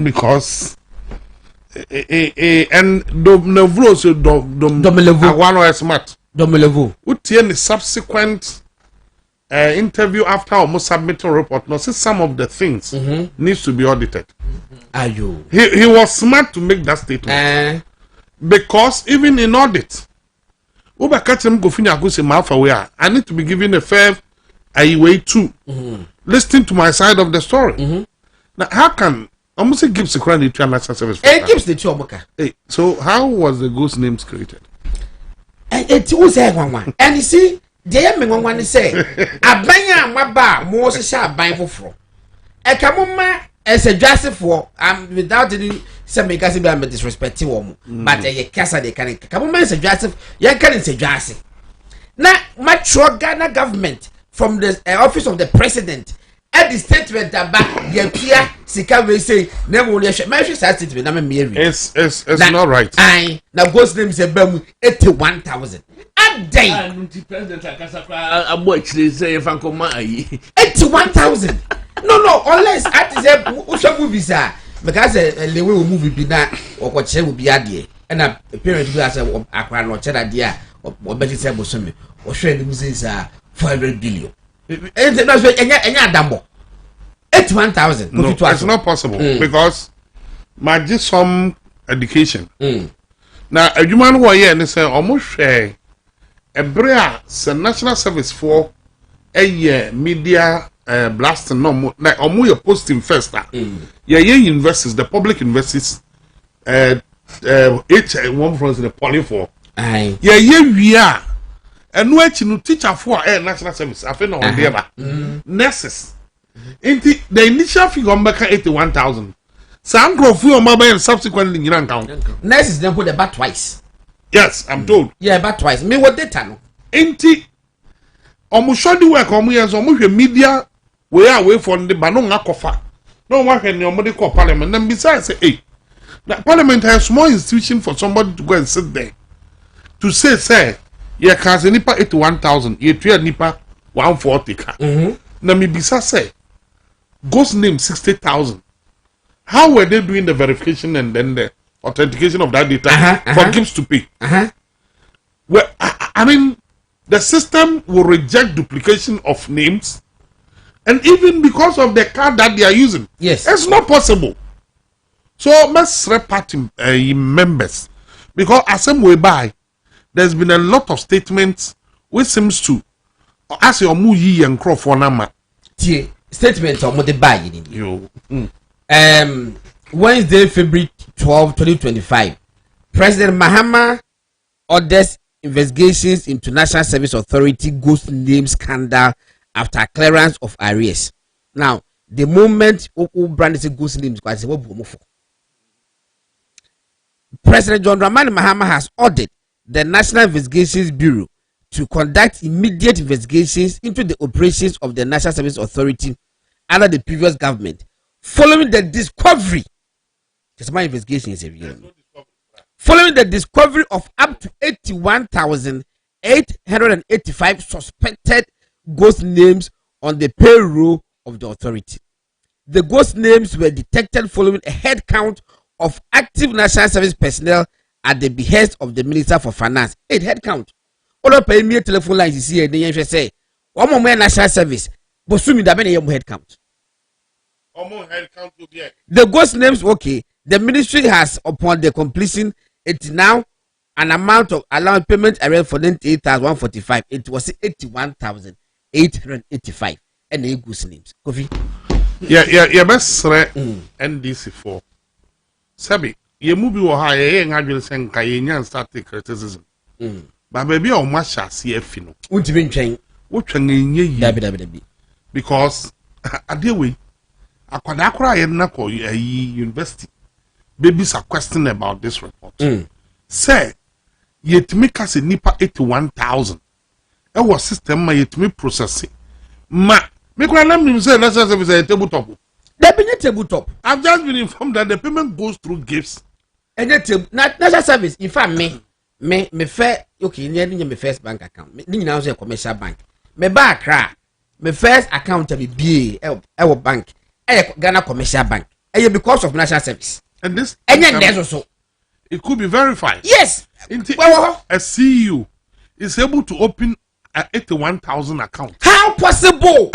because and no vlo so one or smart domelevo utie the subsequent interview after almost submitting report no see some of the things needs to be audited. Ayo He was smart to make that statement because even in audit Uba katem go finish go say malfa we are I need to be given a fair way too listening to my side of the story. Now how can almost gives the credit to National Service. It gives the chomoka. Hey, so how was the ghost names created? It was one. And you see, the young one say, Abanya Maba, Moses shall buy for. A camoma as a justice for, without any some Cassidy disrespect to but a casa they can come as a justice, you can't say justice. Now, much Ghana government from the office of the president. At the statement that back the Pia Sika will say never will measure statement. I'm Mary. It's not right. I now ghost name is a bum 81,000 a day. President Akasaka watch they say if I'm 81,000. No, unless at the movies are because the way movie be that or what she will be idea and a parent who has a crown or cheddar idea or better say Bosome or share the museums are 400 billion. It's not 81,000. No, it's not possible because my just some education. Now, a human who are and say almost share a brea National Service for a year media blasting no like omo your posting first yeah universities the public universities each one from the poly for yeah we are and no echi no teacher for national service I feel no on there nurses into the initial figure mbeka 81,000 some growth for mobile and subsequently you count nurses then put the back twice. Yes, I'm told. Yeah, back twice. Me what data no? Enti omo show the work omo yes omo hwe media we away from the but no ngakofa. No one can omo dey call parliament. Then besides say hey, the parliament has small institution for somebody to go and sit there to say yeah can say nipa 81,000 ye twa nipa 140 ka. Na me bisa say ghost name 60,000. How were they doing the verification and then the authentication of that data for gifts to pay? Well, I mean, the system will reject duplication of names, and even because of the card that they are using, yes, it's not possible. So, let's party members because as some way by, there's been a lot of statements which seems to as your muyi and crop for nama. Statement of the buy you. Wednesday, February 12, 2025, President Mahama orders investigations into National Service Authority ghost name scandal after clearance of arrears. Now, the moment brand is a ghost names, President John Dramani Mahama has ordered the National Investigations Bureau to conduct immediate investigations into the operations of the National Service Authority under the previous government, following the discovery. My investigation is following the discovery of up to 81,885 suspected ghost names on the payroll of the authority. The ghost names were detected following a head count of active national service personnel at the behest of the Minister for Finance. Head count. All of me telephone lines is here. They say, one more national service, but soon that many head count. The ghost names, okay. The ministry has, upon the completion, it now an amount of allowance payment arranged for 98,145. It was 81,885. And the ghost names. Kofi. Yeah, best NDC4. Sabi, ye movie or high, and I will send Kayan start criticism. But maybe I'll match a CF. Won't you been trained? What can ye because I deal with a Quadacra and Nako university. Babies are questioning about this report. Say, yet make us a nipa 81,000. Our system may yet me processing. Ma, make one let me say national service a tabletop. There be a tabletop. I've just been informed that the payment goes through gifts. And the national service, if I may fair, okay, near my first bank account. Me now say commercial bank. Me back cry. My first account be our bank. Ghana commercial bank. Because of national service. And this also it could be verified. Yes. A CU is able to open an 81,000 account. How possible?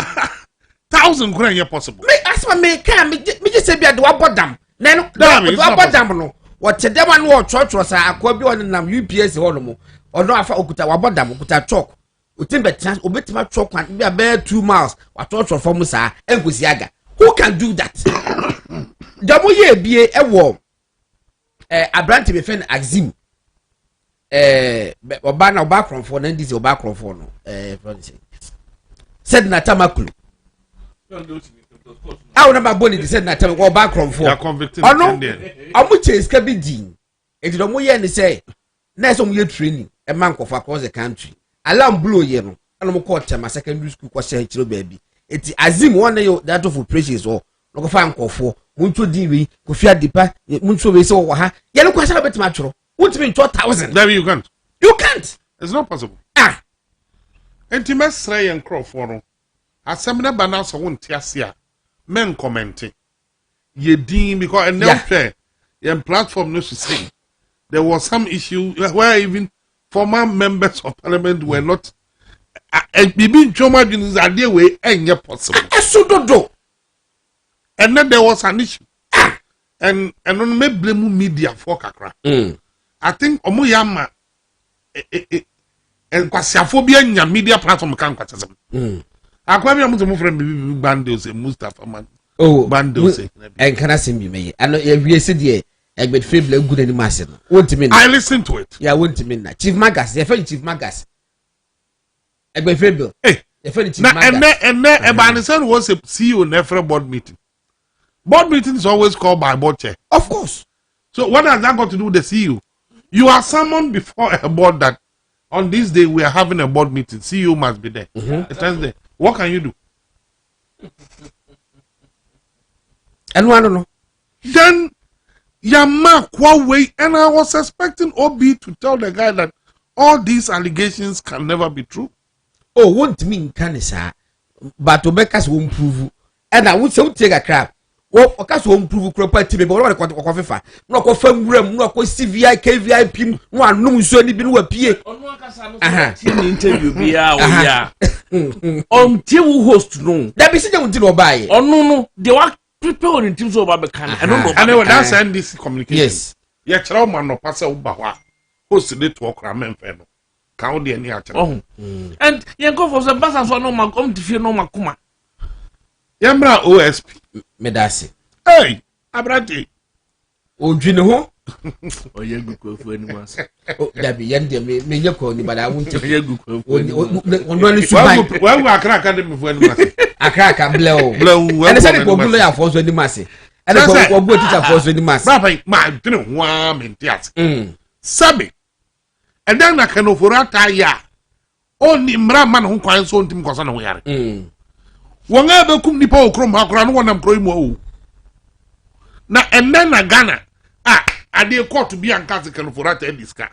1,000 grand possible. Me ask me can me just say be do abodam. Then do abodam no. What the one wo church was akwa bi on nam UPS ho no mo. Ono afa okuta wabodam okuta chalk. Utimbe chance obetima chalk and be about 2 miles. Wa church from sa enkusi aga. Who can do that? Jamo ye bie ewo Abrante be fen Axim oba na oba kronfo na ndisi oba kronfo no said na tamakulu awu na baboni said na tamakulu oba kronfo ono amu chase ka bi din enti do mo ye ni say na so mo ye training e man kofa across the country alarm blow ye no ana mo call tema secondary school ko share chiro baby enti Azim one yo that of operations or no go fa nkofo muntu diwi ko fia dipa muntu we say wo ha ye no kwasa betima tworo won't be 2,000 there you can't it's not possible enti mesra yen crofo no asemna bana so won't ase men commenting ye din because and now fair yen platform no to say there was some issue where even former members of parliament were not bibi choma is a day way enye possible esudodo. And then there was an issue. And on me blame media for kakra. I think omuyama and kwasiaphobia nya media platform kan kwasem. Akwa bi amuzo mo friend bi bandos Mustafa man. Oh, bandos. And can I send you me? I know we said here. I bet fable good any mass. What to mean? I listen to it. Yeah, what to mean? Chief Magas, your friend Chief Magas. I bet fable. Hey, your friend Chief Magas. And Ebanison was a CEO in every board meeting. Board meeting is always called by board chair. Of course. So what has that got to do with the CEO? You are summoned before a board that on this day we are having a board meeting. CEO must be there. It stands there. What can you do? And I don't know. Then Yama Huawei, and I was expecting OB to tell the guy that all these allegations can never be true. Oh, won't mean can sir, but to make us won't prove. And I would so take a crap. Well, Ocas won't prove property, but what I got coffee for. No confirm room, no CVI, KVI, one no so any been what PA. Interview be yeah. Until host no. That be sitting until buy. Oh no, they were people in teams over the can. I don't know. I know that's NDC communication. Yes. Yeah, Chowman no pass over host the talk ramen feno. Count the any actual. And you go for some bus and so no man come to feel no makuma. Yambra OSP. Medasi. Hey, Abrati. Oh, do you know? Oh, you go for any mass. Oh, that be young, me, you call me, but I won't take You go for any Well, we are crack academy for any mass. a crack and blow. And I said it will be a force when the massy. And I will go to force when the mass. Papa, my dinner warm in tears. Sabi. And then I can offer a tire. Only Mraman who finds on him because I know we are. Wanga kum nipa okrom hakora no wonam kro mu o na enne na Ghana ade court to be anka can for that diska.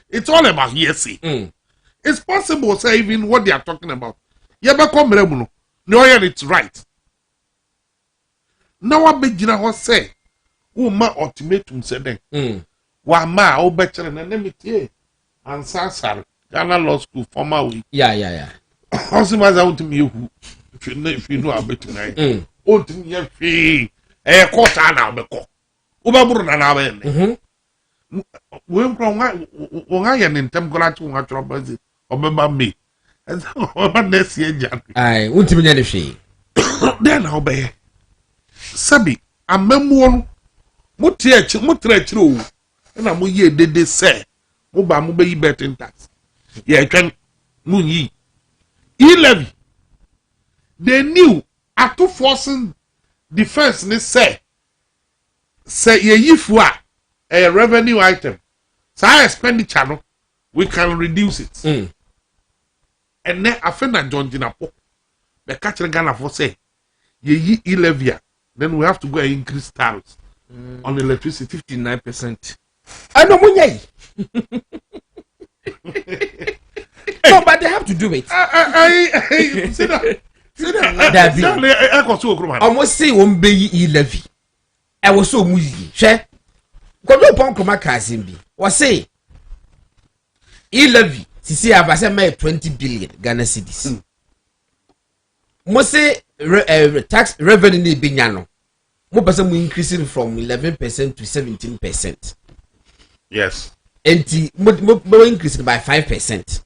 It's all about hearsay. It's possible say even what they are talking about ye be come mra mu no no hear it's right. Now wa begina ho say wo ma ultimatum say den wa ma o be kire na nemitie ansasar Ghana Law School former week. Yeah. How's my out to me who if you know about tonight. Oh, to me, fee. A quarter now, Beko. Ubabur and Aben. When I am in Temgola to watch your buzzy, or me. And what next year, Jack? I won't be any fee. Then I'll be Sabi, a memoir. Mutre, and I'm ye did they say, Muba be betting tax. Ye can moon ye. Levy. They knew after forcing defense they say ye ifwa a revenue item. So our expenditure no, we can reduce it. And then I find that John Jinapo the catcher Ghana for say ye levy, then we have to go and increase tariffs on electricity 59%. I know when no, but they have to do it. I see that. Almost say one be levy. I was so muzy. Share. Kodo upon Koma Kazimbi. Was say levy. See, I've said 20 billion Ghana cedis. Most say tax revenue binyano. More person increasing from 11% to 17%. Yes. And more increasing by 5%.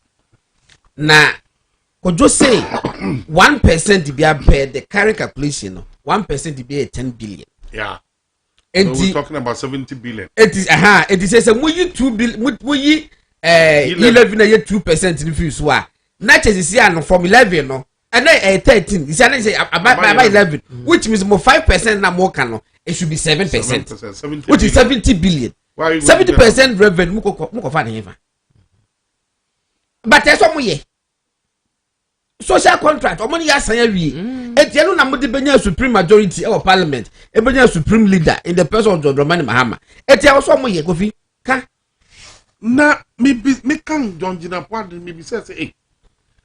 Now, could you say 1% to be a paid the current calculation? 1% to be a 10 billion. Yeah. And so we're talking about 70 billion. It is it says we 2 billion. We 11 2% in the future. Not as you from 11 no, and then 13. It's about 11, which means more 5% na more can. It should be 7%, which is 70 billion. 70% revenue. Muko find but there's some way. Social contract, or money as I read. And you know, the supreme majority of parliament, a supreme leader in the person of John Dramani Mahama. And there was some way, Kofi. Na, maybe, me can John Jina Pardon, maybe says, eh.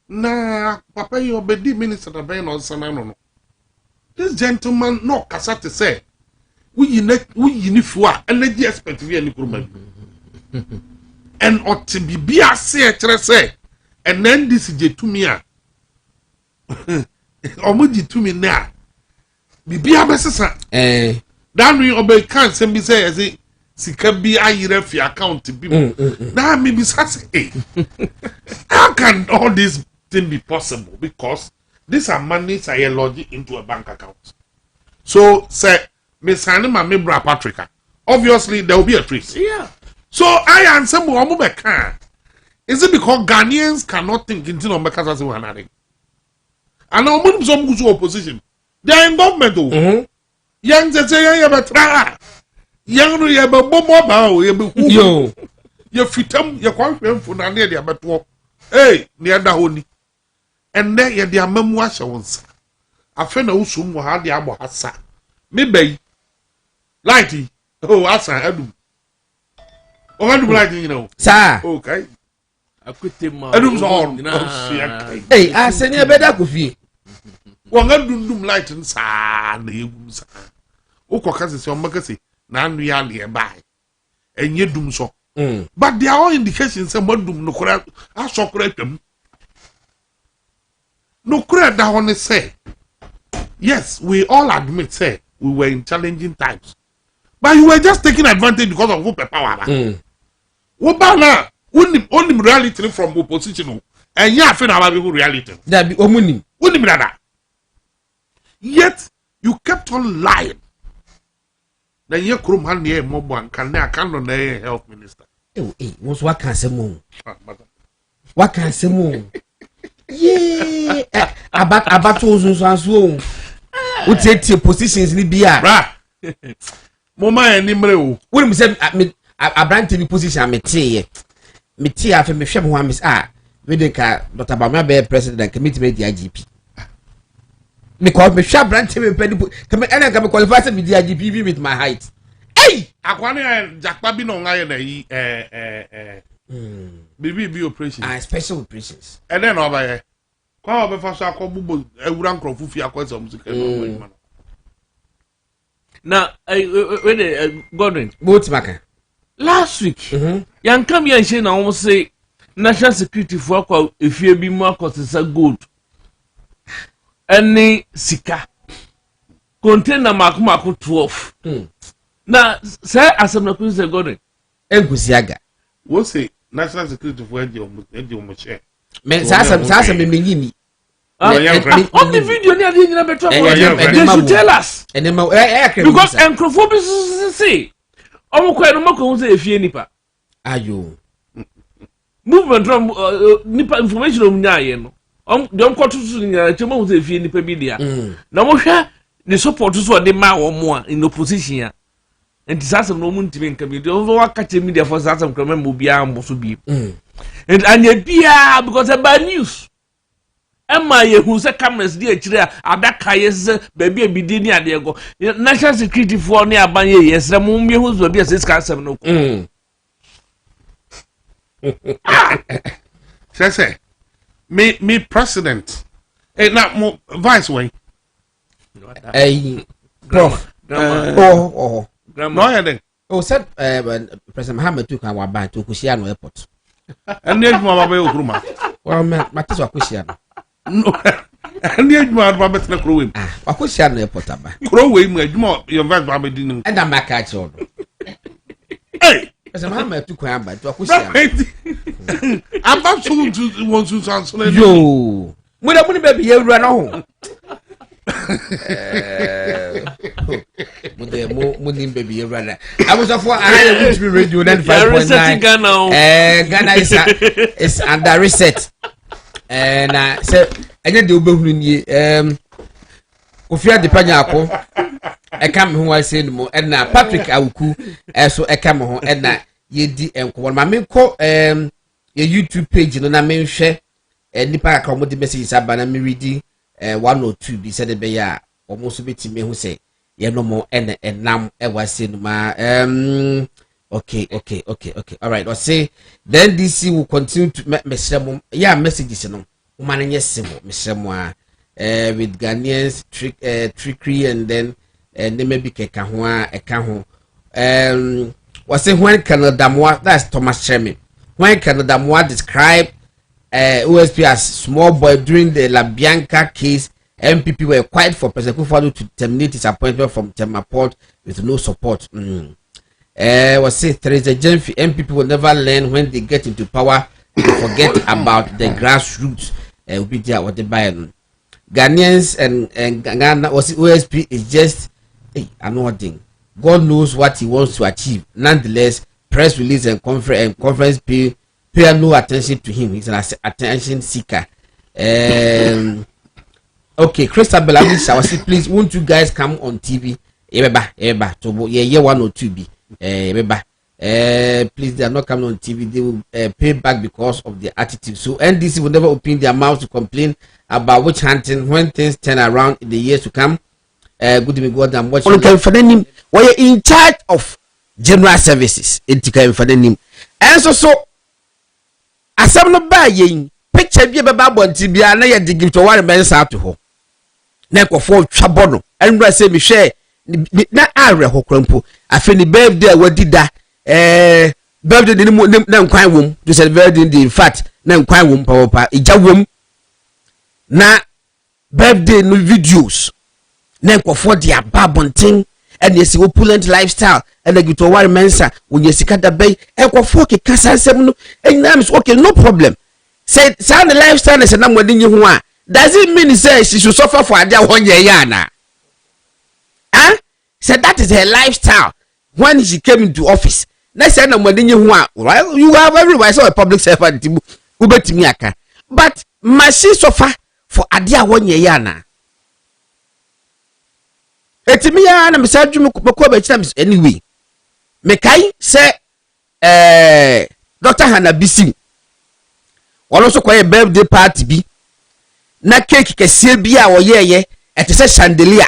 Na, Papa, you obey minister of Ben or Sanano. This gentleman, no, Cassate say, we unifua, and let the expect to be any woman. And ought to be a say, and then this is to me. Omoji to me now. Be a message. That we obey can't send me say as it can be a refi account to be. Now, maybe say, how can all this thing be possible? Because these are monies I lodge into a bank account. So say me sign my bra Patrick. Obviously there will be a trace. Yeah. So I answer mo can. Is it because Ghanaians cannot think into no make as one another? And now when some go to opposition, they are in government. Young say betra. Young no ye be bomo ba o ye be hu. Yo. Ye fitam ye kwanhwem fu na ne de abeto. Hey, ne da honi. And then ye de amamu ahye wonsa. Afa na usum mo ha de abo hasa. Me bay. Lighty. Oh, asa adum. O adum lighty you know. Sir. Okay. Akwetema. Adum so on. Hey, Asare-Bediako fie. Wanga dundum light nsa na yegum sa. Ukoka se o makase na anu ya le bai. Enye dum so. But there are all indications say modum no kora asokora twam. No kora da one say. Yes, we all admit say we were in challenging times. But you were just taking advantage because of who power. Wo ba na only reality from opposition and ya fe na ba be reality. That be omuni. Only brother. Yet you kept on lying. Then you krum han ye mobo an kan na kan no na health minister. What's what can say mo? What can say mo? Yeah, about so. We take positions ni bia. Bra. Mama enimre o. When me say I brand TV position me tie afa me hwem ho amis we dey ka Dr. Bamia be president committee me di IGP. Me call me hwa brand TV pe come ena ka me qualify to be di IGP with my height. Hey, Akwane jakpa bi no ngaye na yi bibi operation. Special operations. And then over here. Kwa obefa so akobubo ewura nkrofu fi akwesa musika no. Now, when Gordon, Both maka. last week, young come here and say, now say, national security for if you be more costs good. Any sika container Maku 12. Now, say, as I'm not going to say, Gordon, Enkusiaga. What say national security for your share? Men sasa me menyini. on the video, they should tell us. And then Because encrophobia say, oh, quite a mock say if you nipa. Ayo. Movement from nipa information of Nyan. Don't go to Chemo if you nipa media. Now, the support is what they ma or more in opposition. And disaster no moon to be in committee over catching media for some comment will be almost be. And yet, because of bad news. Emma who say cameras dear chira abaka yes baby bidini adego national security for near banye yes ramumbi who's baby as cancer no say me president now vice way prof no oh said President Muhammad took our band to Kushiano airport and then mama okruma well matiso Kushiano no and yet my rabbit na crow him Kushiano airport aba crow him adwuma your vice rabbit din and am catch on hey President Muhammad took our band to Kushiano I'm not sure to want to answer yo mo money baby you run home Mudim baby, you rather. I was for I would be radio 95.9. Ghana is under reset. And I said, I get the Ubunyi. Ofia de Panyako. I come who I say more. And now Patrick Awuku, so I come home. And now ye di and my main call your YouTube page, and I may share. And the park on the messages about me reading. 1 or 2 be said beya almost bit me who say yeah no more and nam ever seen my okay all right I'll say then DC will continue to messages no woman yes with Ghanaians trickery and then they may be keka ho was say when Canada Moa that's Thomas Sherman when Canada Moa describe OSP as small boy during the La Bianca case. MPP were quiet for President Kufuor to terminate his appointment from Temaport with no support. Was say Theresa Jenfi MPP will never learn when they get into power to forget about the grassroots. Will be there what they buy. Ghanaians and Ghana was OSP is just another thing. God knows what he wants to achieve. Nonetheless, press release and conference pay no attention to him. He's an attention seeker. Okay, Christabel, I will say, please, won't you guys come on TV? Eba, to yeah, 1 or 2B. Please, they are not coming on TV. They will pay back because of their attitude. So NDC will never open their mouth to complain about witch hunting when things turn around in the years to come. Good evening, God. I'm watching. Okay, for the name, we're in charge of general services. It's for the name, and so. As I'm not buying picture, be about TV, and I dig to one man's out to her. Never for Chabono, and I say, Michelle, not Ara Hokrumpo. I feel the birthday, what did that? Birthday didn't know quite womb to say birthday in fact, no quite womb, papa, a womb. Na birthday no videos. Never for the ababon thing, and yes, opulent lifestyle, and I get to one mensa when you see the bay, and for 4 Cassan, and I'm okay, no problem. Say, sound the lifestyle is a number in you want. Does it mean say she should suffer for a day 1 year yana? Huh? Said that is her lifestyle when she came into office. Next time I'm wedding you want, well, you have everywhere saw a public servant Ubetimiaka. But must suffer for a day 1 year yana? Etimia and Mr. Jumuko anyway. Mekai say Dr. Hannah Bissing. Also quite a birthday party be. Na cake kese bia wo ye e te se chandelier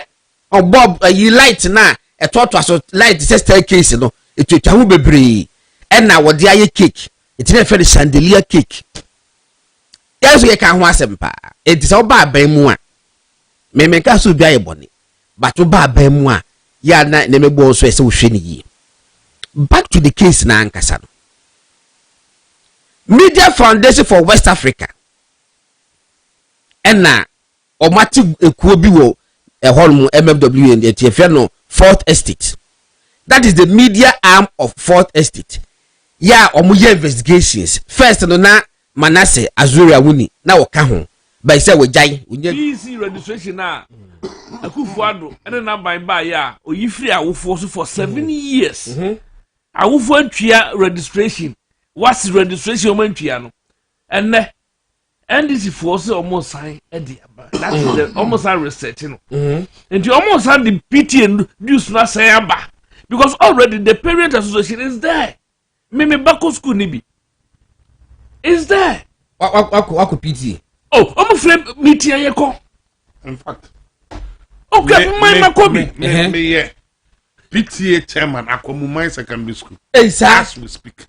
o bob yi light na e to so light se staircase no e twetwa ho bebre e na wo de aye cake e te na fe chandelier cake yaso ye ka ho asempa e te se o ba ban mu a me ka so bia ye bone but o ba ban mu a ya na me bo so e se wo hwe ni yi. Back to the case na ankasa no. Media Foundation for West Africa ena omati ekuo bi wo ehol MFW and the no Fourth Estate. That is the media arm of Fourth Estate. Ya omuye investigations. First no na Manasseh Azuri Awuni na woka ho. By say we jai. PC registration na Akufuado ene na ba ya oyifri awofo so for 7 years. Awofo antwia registration. What's registration o mantwia no. Enne NDC force almost sign Eddie. That is the almost research, you know. And you almost had the pity and news not say aba. Because already the parent association is there. Meme Bako school nibi. Is there. Wako pity. Oh, I'm afraid meeting yeko. In fact. Okay, my Makobi. Me PTA chairman Akomumai Secondary School. As we speak.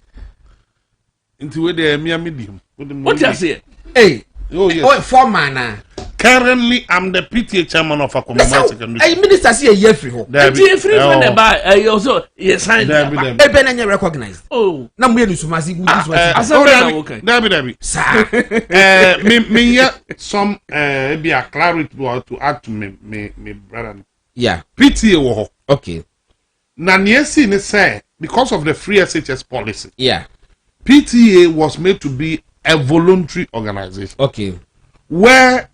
Into where they are medium. What you say? Hey, oh yes. Oh, foreman. Currently, I'm the PTA chairman of Akomumai Secondary School. Hey, minister see a year free home. The free when they buy, also yes, signed. Eben recognized. Oh, now we do sumasi. Debbie. Sir, me some be a clarity to add to me brother. Yeah. PTA wo. Okay. Na niesi ne say because of the free SHS policy. Yeah. PTA was made to be a voluntary organization. Okay. Where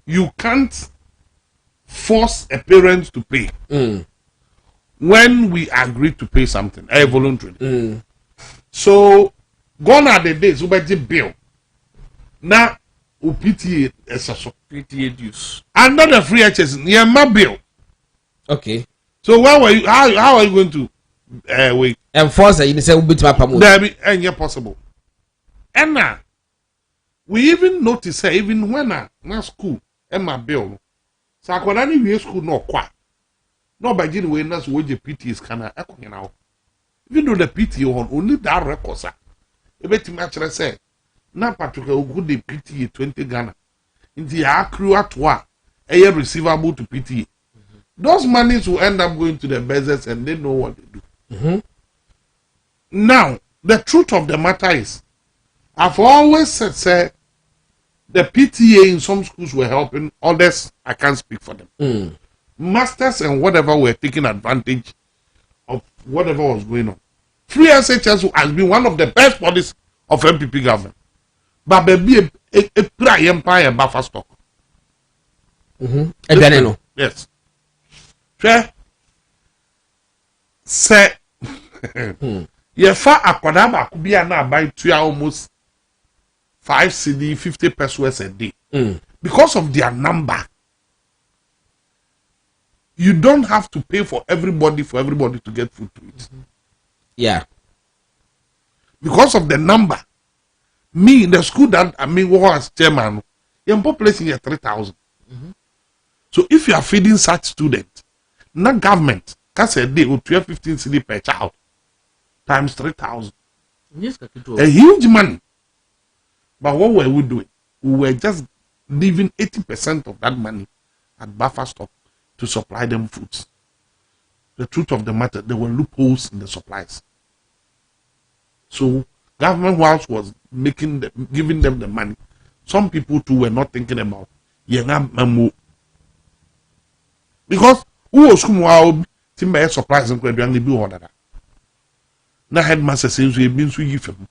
you can't force a parent to pay. When we agree to pay something, a voluntary. So, gone are the days where the bill. Now, PTA is a PTA dues. Under the free HS, yeah, my bill. Okay. So, how are you going to wait? Enforce it, you say we beat my promotion. There be any possible. And now, we even notice even when I school and my bill. So I could only school no qua. No by Jim way that's where the PT is kinda echoing now. Even though the PT on only that record, sir. A bit much I say. Not particular good the PT 20 Ghana. In the accrue at what a year receivable to PT. Those monies will end up going to the business and they know what they do. Now, the truth of the matter is, I've always said, say, the PTA in some schools were helping, others, I can't speak for them. Masters and whatever were taking advantage of whatever was going on. Free SHS has been one of the best policies of MPP government. But there be a empire buffer stock. Yes. Sure. Say, you far akwadaba could be an buy 2 almost 5 CD 50 pesos a day because of their number. You don't have to pay for everybody to get food to eat. Yeah. Because of the number. Me in the school that was chairman, your population is 3,000. So if you are feeding such students, not government, that's a day or 12, 15 CD per child times 3,000. Yes, a huge money. But what were we doing? We were just leaving 80% of that money at buffer stock to supply them foods. The truth of the matter, there were loopholes in the supplies. So government whilst was giving them the money, some people too were not thinking about because who was timber supplies and could be be ordered. Now headmaster says we have been so give him.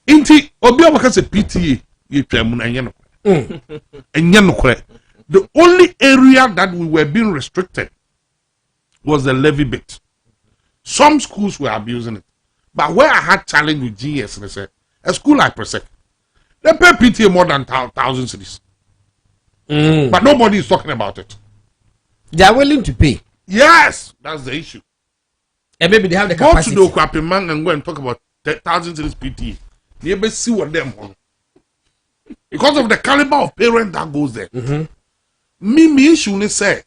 Inti Obia was a PTA the only area that we were being restricted was the levy bit. Some schools were abusing it. But where I had challenge with GS, they said, a school like Presec, they pay PTA more than 1,000 cities. But nobody is talking about it. They are willing to pay. Yes, that's the issue. And maybe they have the capacity. Go to the Okwapiman and go and talk about 1,000 cities PTA. You ever see what them on? Because of the caliber of parent that goes there. Me issue is say,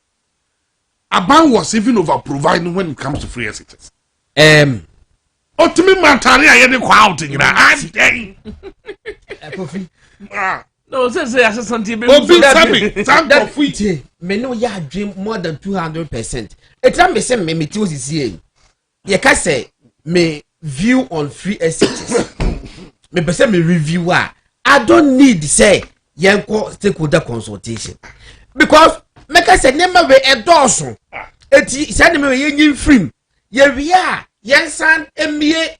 Aban was even over providing when it comes to free SHS. Ultimately, Matari, I had a crowd in I'm saying. No, say assistant TV. That free may know ya dream more than 200%. A time me say me tools is here. You can say me view on free SHS. Me person me reviewer. I don't need say yanko stakeholder consultation because make I say never be a dozen. Eti send me yen free. Ye we are yensan MBA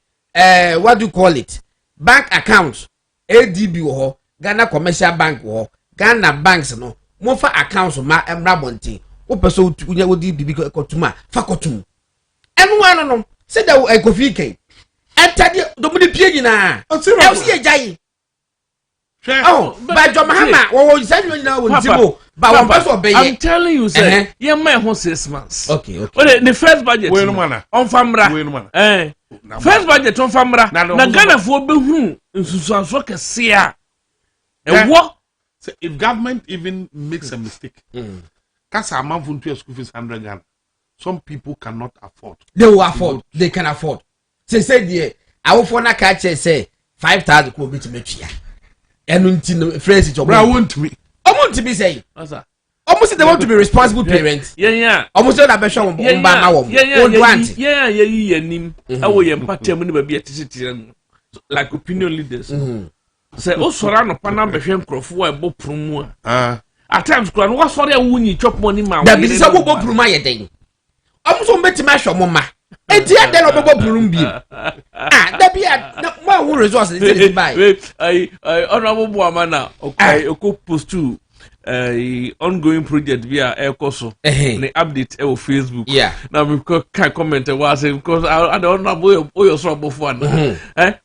what do you call it? Bank account ADB ho Ghana Commercial Bank ho Ghana banks no mo fa accounts ma emra bonti wo person unya wodi bibi kotuma fa kotum enu anu no say that I go fi ken entadi do mu di pie nyina e si ejai. Oh, but John Mahama, what was that? I'm telling you, sir, you may have 6 months. Okay. Well, the first budget on Famra. First budget on Famra. Now, Ghana for Behu, Susan Sia. And what? If government even makes a mistake, because a month into your school fees 100 Ghana, some people cannot afford. They will afford. They can afford. They said, I will for na catch say 5,000 could be to make here. And friends, it's want to be. I want to be saying. Almost they want to be responsible parents. Yeah. Almost not a better one. Yeah. Like opinion leaders. Say, oh, Sorano Panam Beshem Crofo, a book promo. At times, Grand was for a winning chop money man. That is a book promaya day. Almost on better mash of Mama. And yet, then a book room be. That be a more resources to buy. I honorable woman now. Okay, a cook post to ongoing project via Air Coso. The update on Facebook. Yeah. Now we can comment was because I don't know where your trouble for one.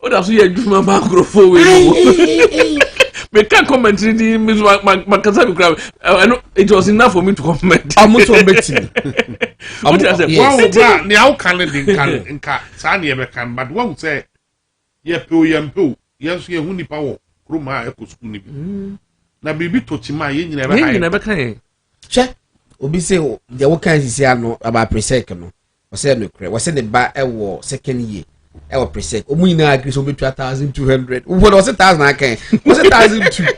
What else you do, my microphone? We can't comment the Miss Makasabi crowd. It was enough for me to comment. I'm also betting. What I said, wow, now can Sani ever can, but one say, Yampo, yes, you only power, Kruma Echo School. Na bibi tochima ye never can. Che, obi say the what kind is no about presec no. O say no cre. O say the ba e wo second year. E wo presec. O mu ina agree so be 2,200. Wo do say 1,000 akan. O say 1,200.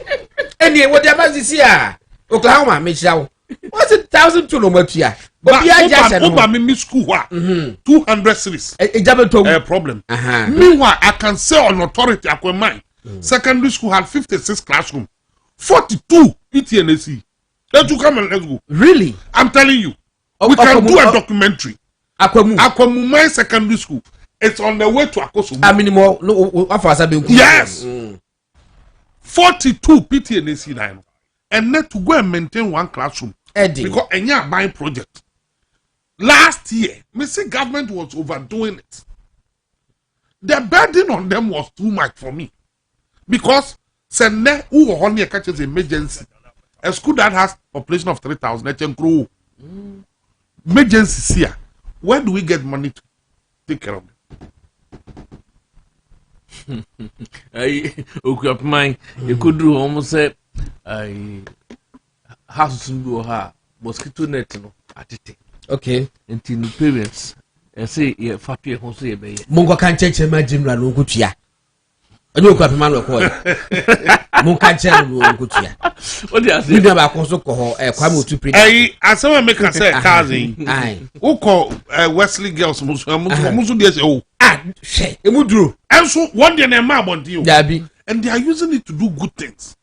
Eni wo dey about this year. Oklahoma me chiawo. O say 1,200 no matua. Obi aja no. Oba me school wa. 200 series. E jabe to problem. Meanwhile I can say on authority akwa mine. Secondary school had 56 classroom. 42 PTNC. Let's come and let's go. Really? I'm telling you. We can do a documentary. Akwamu secondary school. It's on the way to Akoso. I mean, more. No, yes. 42 PTNC. and then to go and maintain one classroom. Eddie. Because any buying project. Last year, Mr. Government was overdoing it. The burden on them was too much for me. Because send who only catches emergency. A school that has population of 3,000, it can grow. Emergency here. Where do we get money to take care of them? Okay, of mine, you could do almost say, house to her mosquito net at it. Okay. Until the parents, and say, yeah, Fapi, who say, Mungo can't change my gym run on good year. I know what man will call it. Munka Chen will go to ya. What do you say? You never also call a Kwamu to print. As someone make a say, cousin, who call Wesley girls, oh, she, a mudru. And so one day, a map on you, Dabby, and they are using it to do good things.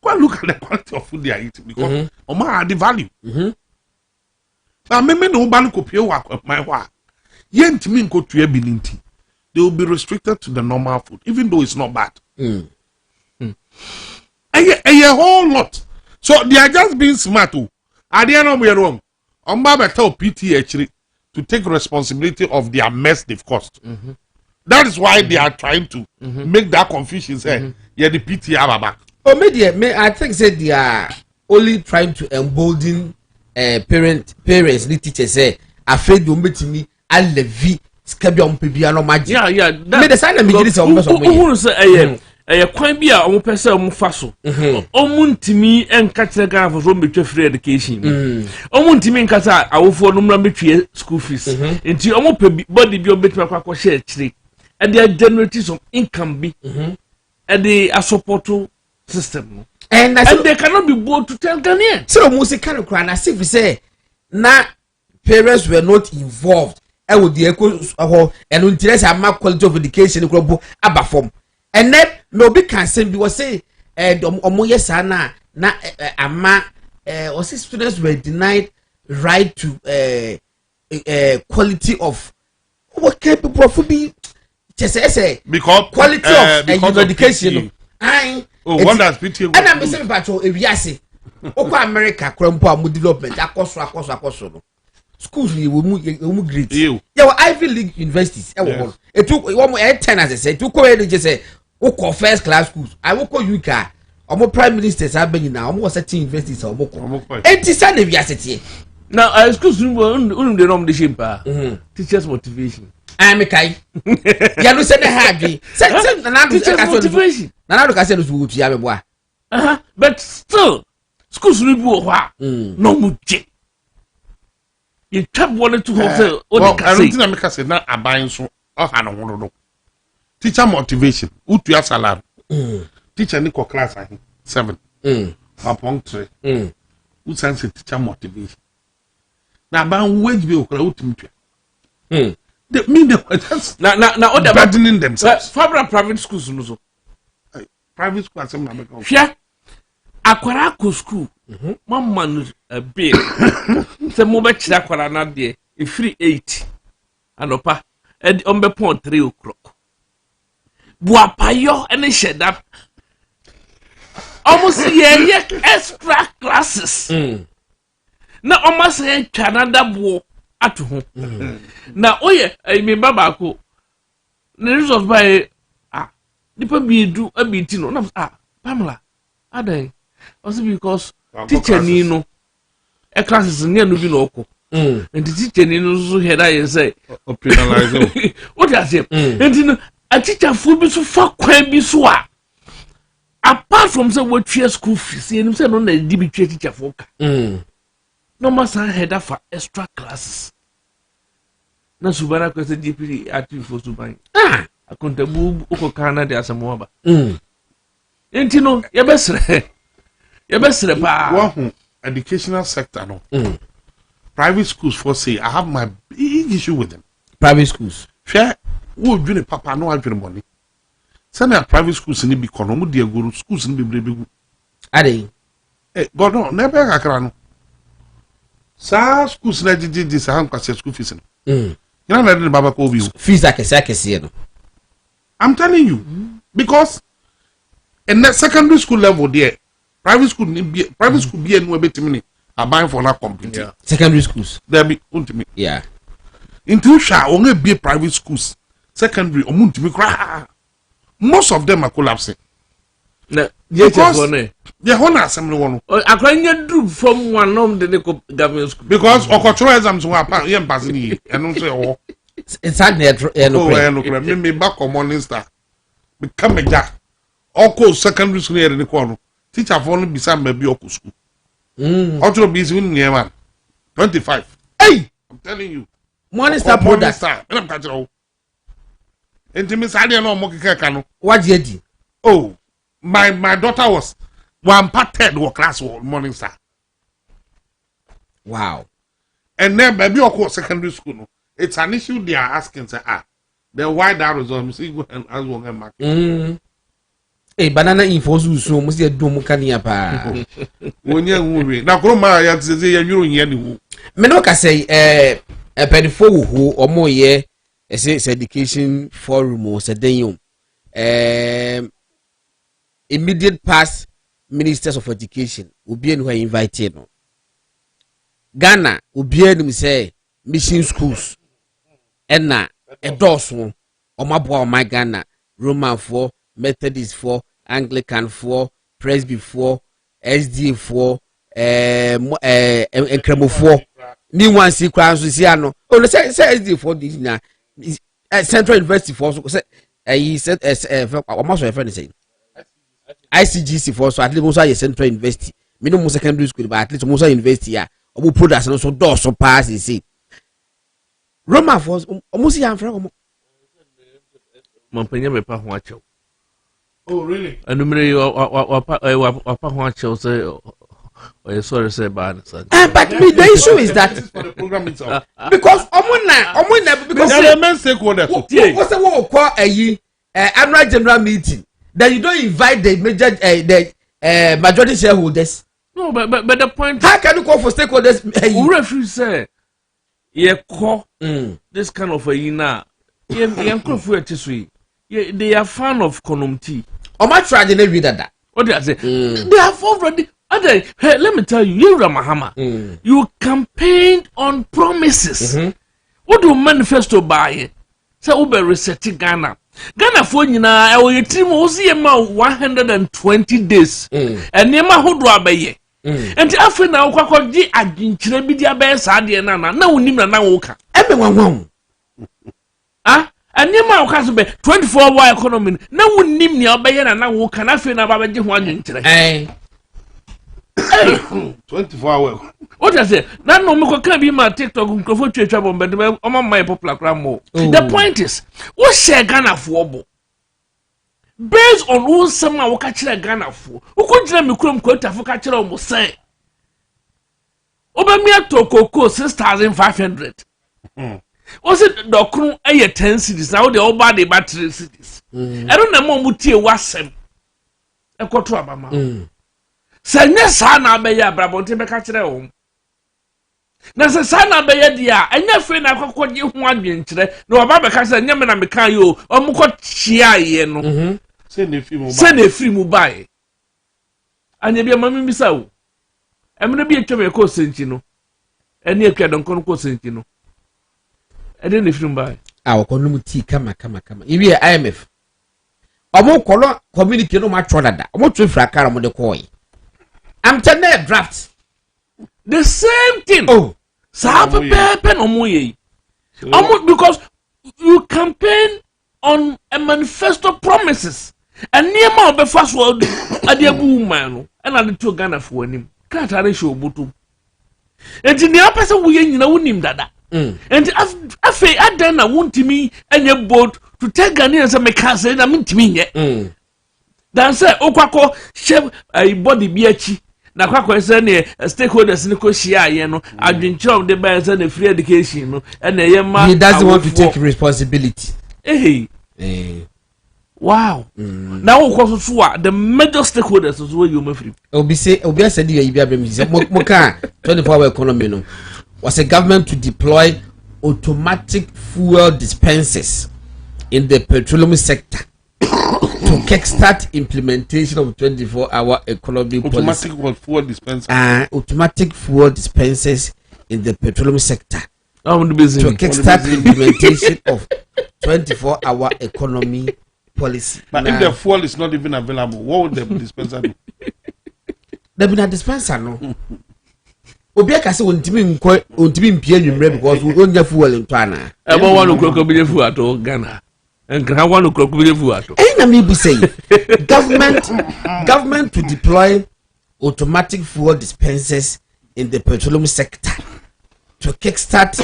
Go look at the quality of food they are eating because Oma the value. Now, maybe no ban copy of my work. Yent mean go to a bilinti. They will be restricted to the normal food, even though it's not bad. A whole lot. So they are just being smart too. At the end of the wrong. I'm about to tell PTH to take responsibility of their mess they've caused. That is why they are trying to make that confusion. Say, yeah, the PTA back. Oh, maybe I think say they are only trying to embolden parents, the teachers say, afraid to meet me, I'll leave. Yeah. Me the sign me this on person. Who say a quite be a person faso. Omuntimi and Kataka for from between free education. Omuntimi and Kata, I will for number between school fees. Until almost body be a bit of share tree. And they are generators of income be and they are support system. And they cannot be bought to tell Ghanaian. So music kind of cry as if we say now parents were not involved. I would the echoes and interest a mark quality of education global abba form. And then no big can say was say omoye sana na ama or students were denied right to quality of what capable of be just say because quality of education. What does PTA? And I'm saying about if you say Oko America crumpo development akoso schools we move great. Yeah, Ivy League universities. It took 10 as I said. To go and just say, Oko first class schools. I will call UK. Omo prime ministers have been now. Omo certain universities. Omo. 80% of university. Now, schools the norm the shape. Teachers motivation. I'm a kai. You know, send a happy. Send teachers motivation. Now, look, I said, to Yabba. But still, schools will be no much. You tap one to hotel. Well, I don't think I say now a buying so teacher motivation. Utu salary. Teacher Nico class 7. Upon 3. Who sends teacher motivation? Now, by wage bill, ultimately. They mean that's now what they're burdening themselves. Fabra private schools, no. Private school, some yeah. Aquaraco school. Mamma a bill. The moment that Aquara not there, a free 8. And opa, and on the point 3 o'clock. Buapayo and they shed up. Almost yeah, extra classes. Now, almost a Canada war at home. Now, oh yeah, I mean, Babako. The result by the be do a meeting on Pamela. Are they? Also because teacher Nino a class is near no local. And the teacher Nino so head I say what I say. And you know a teacher fool be so far quite be so. Apart from the what fear school fees, and say no DB teacher folk. No master header for extra classes. Na subara ko se DP active for suban. Akonta bu ko Canada asamoba. Enti no ye besre. Educational sector no. Private schools for say I have my big issue with them. Private schools. Share who do papa no have money. Send a private schools ni bi kono mu de guru schools ni bi brebe. Ade. God no never kakra no. Sa schools na did sa han kwase school fees no. You know na baba ko bi. Fees akese no. I'm telling you because in the secondary school level there private school be anywhere between a buying for not complete. Yeah. Secondary schools. There be ultimate. Yeah. Into shall only be private schools. Secondary or most of them are collapsing. Because the whole assembly one. I can't do from one of the government school. Because cultural exams were passing and don't say, oh, it's hard to me back on Morning Star. Become a jack. All secondary school here in the corner. Teacher for only beside maybe Oko school. Cultural busy in near man. 25. Hey, I'm telling you. Morning Star product. I'm catching all. Intimacy, I don't know more. What did you? Oh, my daughter was one part third or class Morning Star. Wow. And then maybe Oko secondary school. It's an issue they are asking, say, then why that result? See, go and ask one mark. Hey, banana info so must be a dumukania pa. When you're moving, now, Groma, I say, you're in any. Menoka say, a pedifo who or more year, it's education forum or sedenium. Immediate past ministers of education will be who are invited. Ghana will be say mission schools. And na a dorsal or my Ghana, Roman for. Methodist 4, Anglican 4, Presby 4, SD 4, Cremo 4. New one see crowns with Siano. Oh, let's say SD 4 this now. Central University 4. So he said, almost a friend saying ICGC 4, so at least most are Central University. Minimum secondary school, but at least most university. Yeah, or put us also doors so pass. You see, Roma 4 almost young from Montpellier, me pa huacho. Oh, really? And wapa huacho say, oh, sorry, say bad. But the issue is that for the program itself. Because because the men stakeholders. What's the what call a annual general meeting? Then you don't invite the major the majority shareholders. No, but the point. How can you call for stakeholders? Who refuse say, yeah, call this kind of a now. They are fan of Konumti. Or my try to read that. What did I say? They have already. Hey, let me tell you, you Ramahama, you campaigned on promises. What do manifesto buy? Say Uber resetting Ghana. Ghana for you now, our team was here 120 days. And Nema Hodra Baye. And after now, Quacoji, I didn't be the best idea. Now, Nima Naoka. Everyone. Ah? And Nema Okabe 24-hour economy. No one named me Obayan and now can I feel about the 24 hours. What I say? Now no can be my TikTok for trouble, but on my popular grandma. The point is, what share Ghana for? Based on who someone will catch a Ghana for, who could let me come quote for catch almost say. Obamia Toko 6,500. Was it Dokun a 10 cities now? The old body battery cities. I don't know Mutia was him. A quarter of a man. Say, yes, Sana Baya Brabonte Becatcher home. Now, Sana Baya dear, and your friend I could you one being today. No, Baba Casa, Yamana Mekayo, or Mukot Chia, send a free mobile. And you be a mammy Missau. I'm going to be a Tomaco Sentino. And near Cadon Sentino. I didn't even buy our community. Come. You be IMF. I'm more color communicate no much other that. I'm not too far on the coin. I'm telling you, draft. The same thing. Oh, so have a paper no more. Because you campaign on a manifesto promises. And near my be first world, a dear woman, and I took Ghana for him. Can't I show Butu? And in the opposite way, you know him that. And I done I want to me and your boat to take Ghanaians and make us and I mean to me yet. Then say, Okwako, chef a body beachi. Na Kwako is any stakeholders in the Koshia, you know, I've been chopped the bears and the free education, and the young man. He doesn't want to take responsibility. Hey. Wow. Now, the major stakeholders is where you may free. Obi said you Moka 24-hour economy was a government to deploy automatic fuel dispensers in the petroleum sector. to kickstart implementation of 24-hour economy policy. Automatic fuel dispensers. Automatic fuel dispensers in the petroleum sector. To kickstart implementation of 24-hour economy policy. But if the fuel is not even available, what would the dispenser do? There be a dispenser, no. Obiaka say ontimi mpie nwumre because we don't have fuel in Ghana. E bo one okoko bi fuel to Ghana. And can one okoko bi fuel to. Na me be say government to deploy automatic fuel dispensers in the petroleum sector to kickstart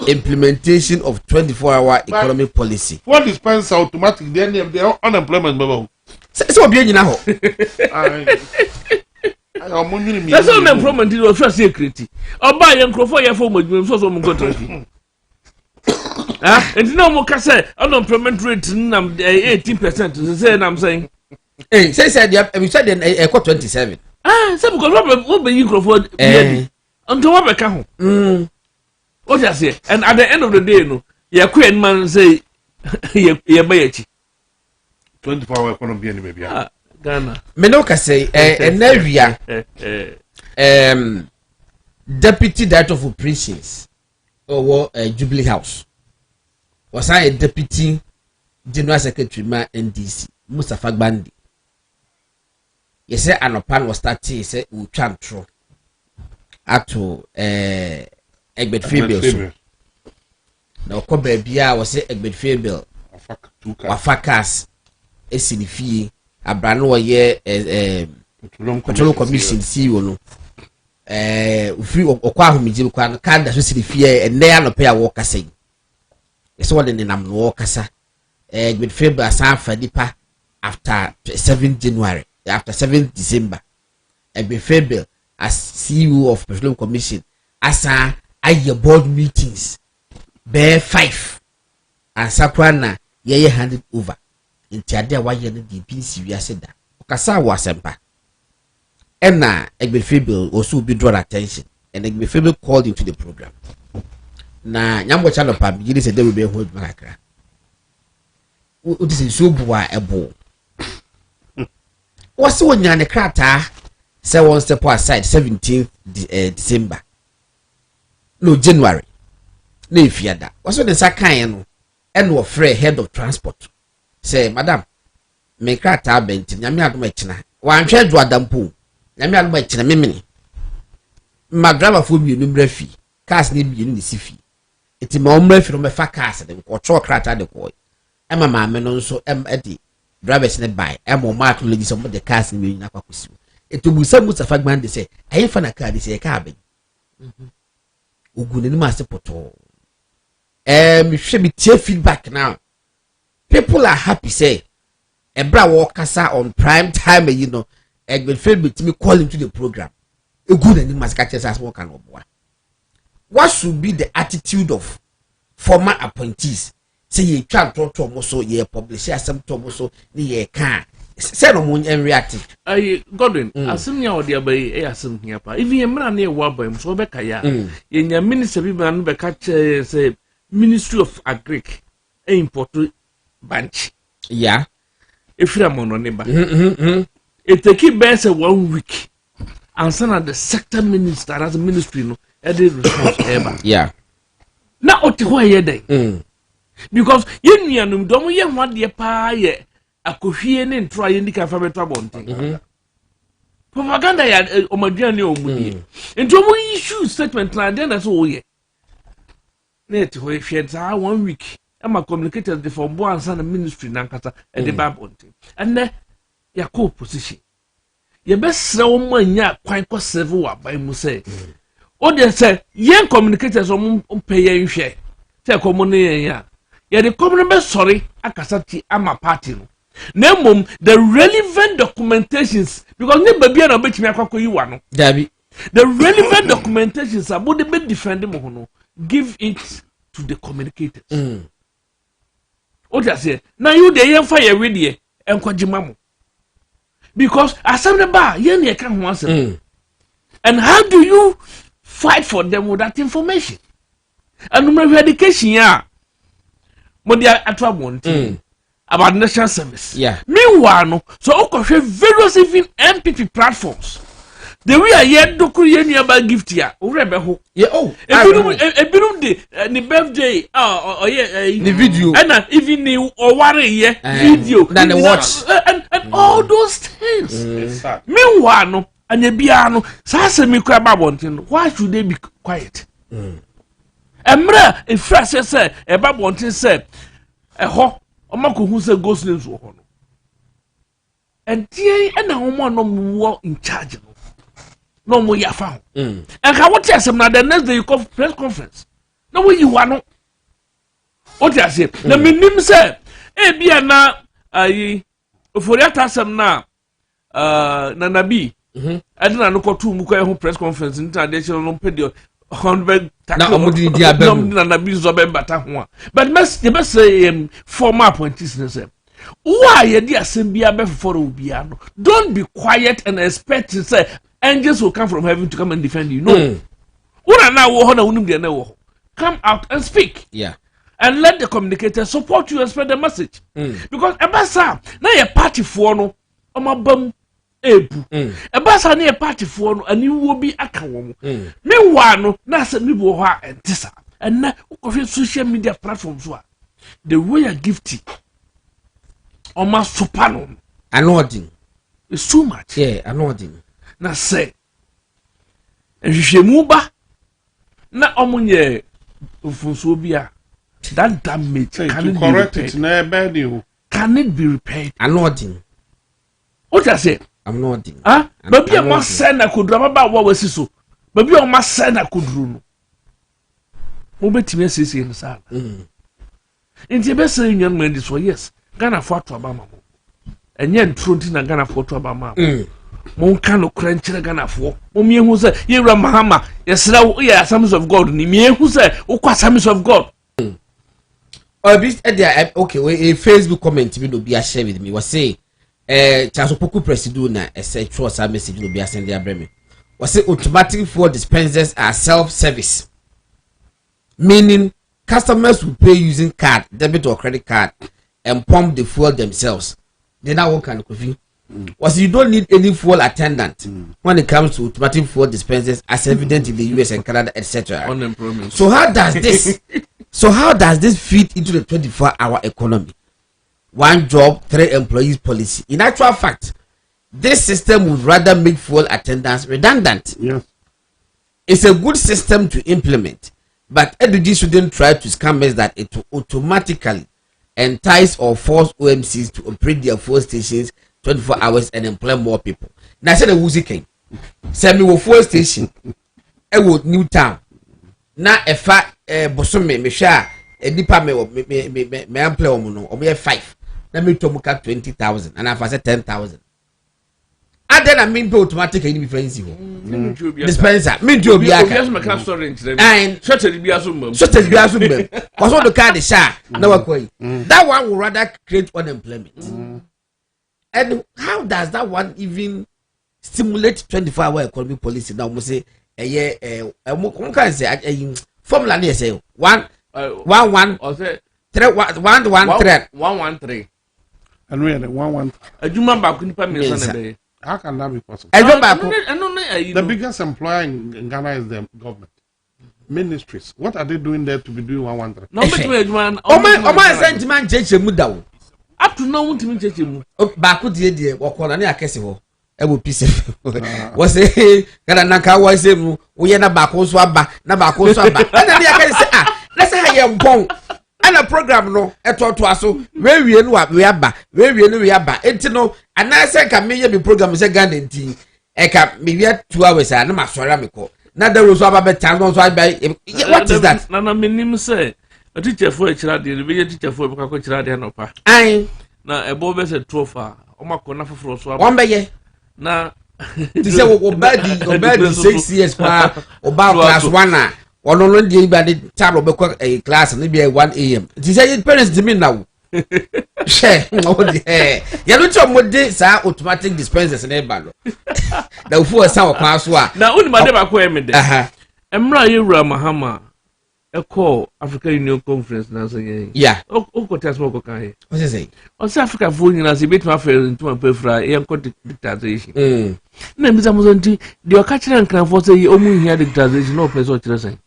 implementation of 24-hour economy policy. Fuel dispenser automatic then the unemployment level. So obi anyina ho. That's all the problem. It was first security. Or buy and crop for your phone with so some good. And no more can say unemployment rate 18%. Say I'm saying. Hey, say we said then 27. So because what be you crop until what be count. What you say? And at the end of the day, no, your queen man say you buy it. 24-hour economy baby. Ghana. Menoka say an area deputy director of operations or Jubilee House was I a deputy general secretary ma NDC Mustafa Gbandi. You say Anopan was starting say we tro ato Egbert Fable. Now ko bia was say Egbert Fable wafakas esinifie abrano oye petroleum commission CEO no ufiri okwa ahomije kwa no kanda so sinifie enne ya no pe ya wo kasa yi eso wode ne nam no wo kasa Egbert Fable asan fa dipa after 7 January after 7 December Egbert Fable as CEO of petroleum commission asa aye board meetings be 5 and sakwana ye handed over inti ade a waye no di pinsi wi aseda okasa wa sempa na Egbert Fable also be draw attention and Egbert Fable called into the program na nyambo channel pa bi say dey we be hold makakra o dis so bua ebo what's wonya ne krata say one step aside 17th December no January na ifiada what's the sakan no and wo free head of transport say madam me krata benti nyame adom akina wan hwe do adampo nyame adom akina memene ma driver fo bi number fi cars ni bi ni sifi eti ma omra fi no me fa cars de ko cho krata de ko e ma me no nso edi drivers ne buy e mo ma to legi so mo de cars ni na kwakosi eti busa Mustafa Gbandi say ayi fa na car de say car ben ogun ni ma se poto me hwe me tie feedback now. People are happy say Ebra Walkasa on prime time, you know, Egbert Fable to me call him to the program. A good and must catch us as work and what should be the attitude of former appointees? Say ye can't talk to so ye publish some tomoso ye can send on moon and reactive. I Godwin, as soon as you obey a sim here, if you man near Wabam, so Becca, in your minister, people and catch say Ministry of Agric, important. Bunch. Yeah. If you're on neighbor. If they keep best 1 week, and send out the sector minister as a ministry, no, response ever. Yeah. Now, what you hear day? Because you don't hear what the pie a coffee and try in the cafe trouble. Propaganda ya o majani o mudi. Into we issue statement like then that's all ye. Net we shared 1 week. I'm a communicator for one son of ministry nankata and the babonte. And then your co-position. Your best so man ya quite several by Muse. Or they say, young communicators on pay and share. Say common ya. Yeah, the common sorry, Akasati, I'm a party. Name the relevant documentations because never be a bitch me a you one. Debbie. The relevant documentations about the bed defending Mohono. Give it to the communicators. What I say? Now you the young fire with ye and Kwajimamu. Because as some the bar, you can't once. And how do you fight for them with that information? And no education, yeah. When they are at trouble, about national service. Yeah. Meanwhile, no, so okay, various even MPP platforms. The way I yet do nearby gift here, or yeah, oh, a the birthday, the video, and even new or worry, video, then the watch, and all those things. Meanwhile, no, and the piano, Sasa me crab wanting, why should they be quiet? Emra, if Frasa said, a bab wanting said, a hawk, a mako who said ghost names were honor. And dear, and a woman no more in charge. No more ya found. And how what you say the next day you call press conference. No way you want. What you say? The minimum say, be na for that time now, Nanabi. I don't know to muka press conference in traditional pedio 100 Nanabi Zobem but must say former appointees. Why you dear Simbia for Ubiano? Don't be quiet and expect to say angels will come from heaven to come and defend you. No. Come out and speak. Yeah. And let the communicator support you and spread the message. Because Ebasa, now your party for no, my bum, ebu. Ebasa, near party for no, and you will be a cow. Meanwhile, no, Nasa Mibo and Tessa, and now social media platforms were the way a gifty. Almost supano. Anointing. It's too much. Yeah, anointing. Na say. And she muba. Na omunye ufunsobia. That damage can it correct it na bad you. Can it be repaired? Anointing. What I say? I'm nodding. Ah, baby, I must send a could about what was so. Baby, I must send a could run. Mobet me says in the side. In the best saying young man this way, yes. Gana fought to Obama. And yet, Truntin and Gana fought to Obama. Moncano crunch Gana for. Mummy who said, Here, Mahama, yes, now we are sons of God. Nimie who said, O qua sons of God. Okay, a Facebook comment will be a share with me. Was say, Chasopoku Presiduna, a sexual message will be a send their breme. Was say automatic fuel dispensers are self-service, meaning customers will pay using card, debit or credit card, and pump the fuel themselves. They now work on coffee. Was you don't need any fuel attendant when it comes to automatic fuel dispensers, as evident in the US and Canada, etc. So how does this? So how does this fit into the 24-hour economy? One job, 3 employees policy. In actual fact, this system would rather make fuel attendants redundant. Yes. It's a good system to implement, but EDG shouldn't try to scam us that it will automatically entice or force OMCs to operate their fuel stations 24 hours and employ more people. Now, I said the Wuzi came. Send me a fuel station. I would New Town. Now, if I Bosome, me share a department me employ or me 5. Let me to 20,000 and I said 10,000. And then I mean automatically be friends. Dispenser. Me do be and shut it be assumed. Shut it be assumed. Because all the card is shy. That one will rather create unemployment. And how does that one even stimulate 24-hour economy policy? Now, we say a year, can say formula near say 1 1 or say 3 1 1 3 1 1 3. And really 1 1. A Juma back in Pamela. How can that be possible? The biggest employer in Ghana is the government. Ministries. What are they doing there to be doing 1 1 3? No, but man, sentiment change muda. Up to now, to change him. Baku dear, walk on any accessible. I will piece was a Ganaka was a we are not back on swabba, Nabako swabba. And then I can say, let's say I am bong. And a program no, a to so where we know we are back, where we know we are back. And no, and I say, can maybe program is a gun tea. I can maybe 2 hours. I know my soramico. Not the Rosaba time. What is that? Nana minim say. A teacher for a child, the teacher for a coach, no pa. Aye, now a bob is a trophy. Omacona for so one bay. Now, this is what 6 years about class 1. Or no one did by the time of a class and maybe at 1 a.m. This is parents to me now. Share, you don't know what this are automatic dispensers and everybody. The 4 sour class 1. Now, only my never quamed. Emra, you Mahama. a call African Union Conference now saying, yeah, Oko Tasmoko Kai. What's he say? On South Africa, phone as a bit my friend into a pefra, young dictation. Names Amazon, the catching and can force a only here dictation, no place what you're saying.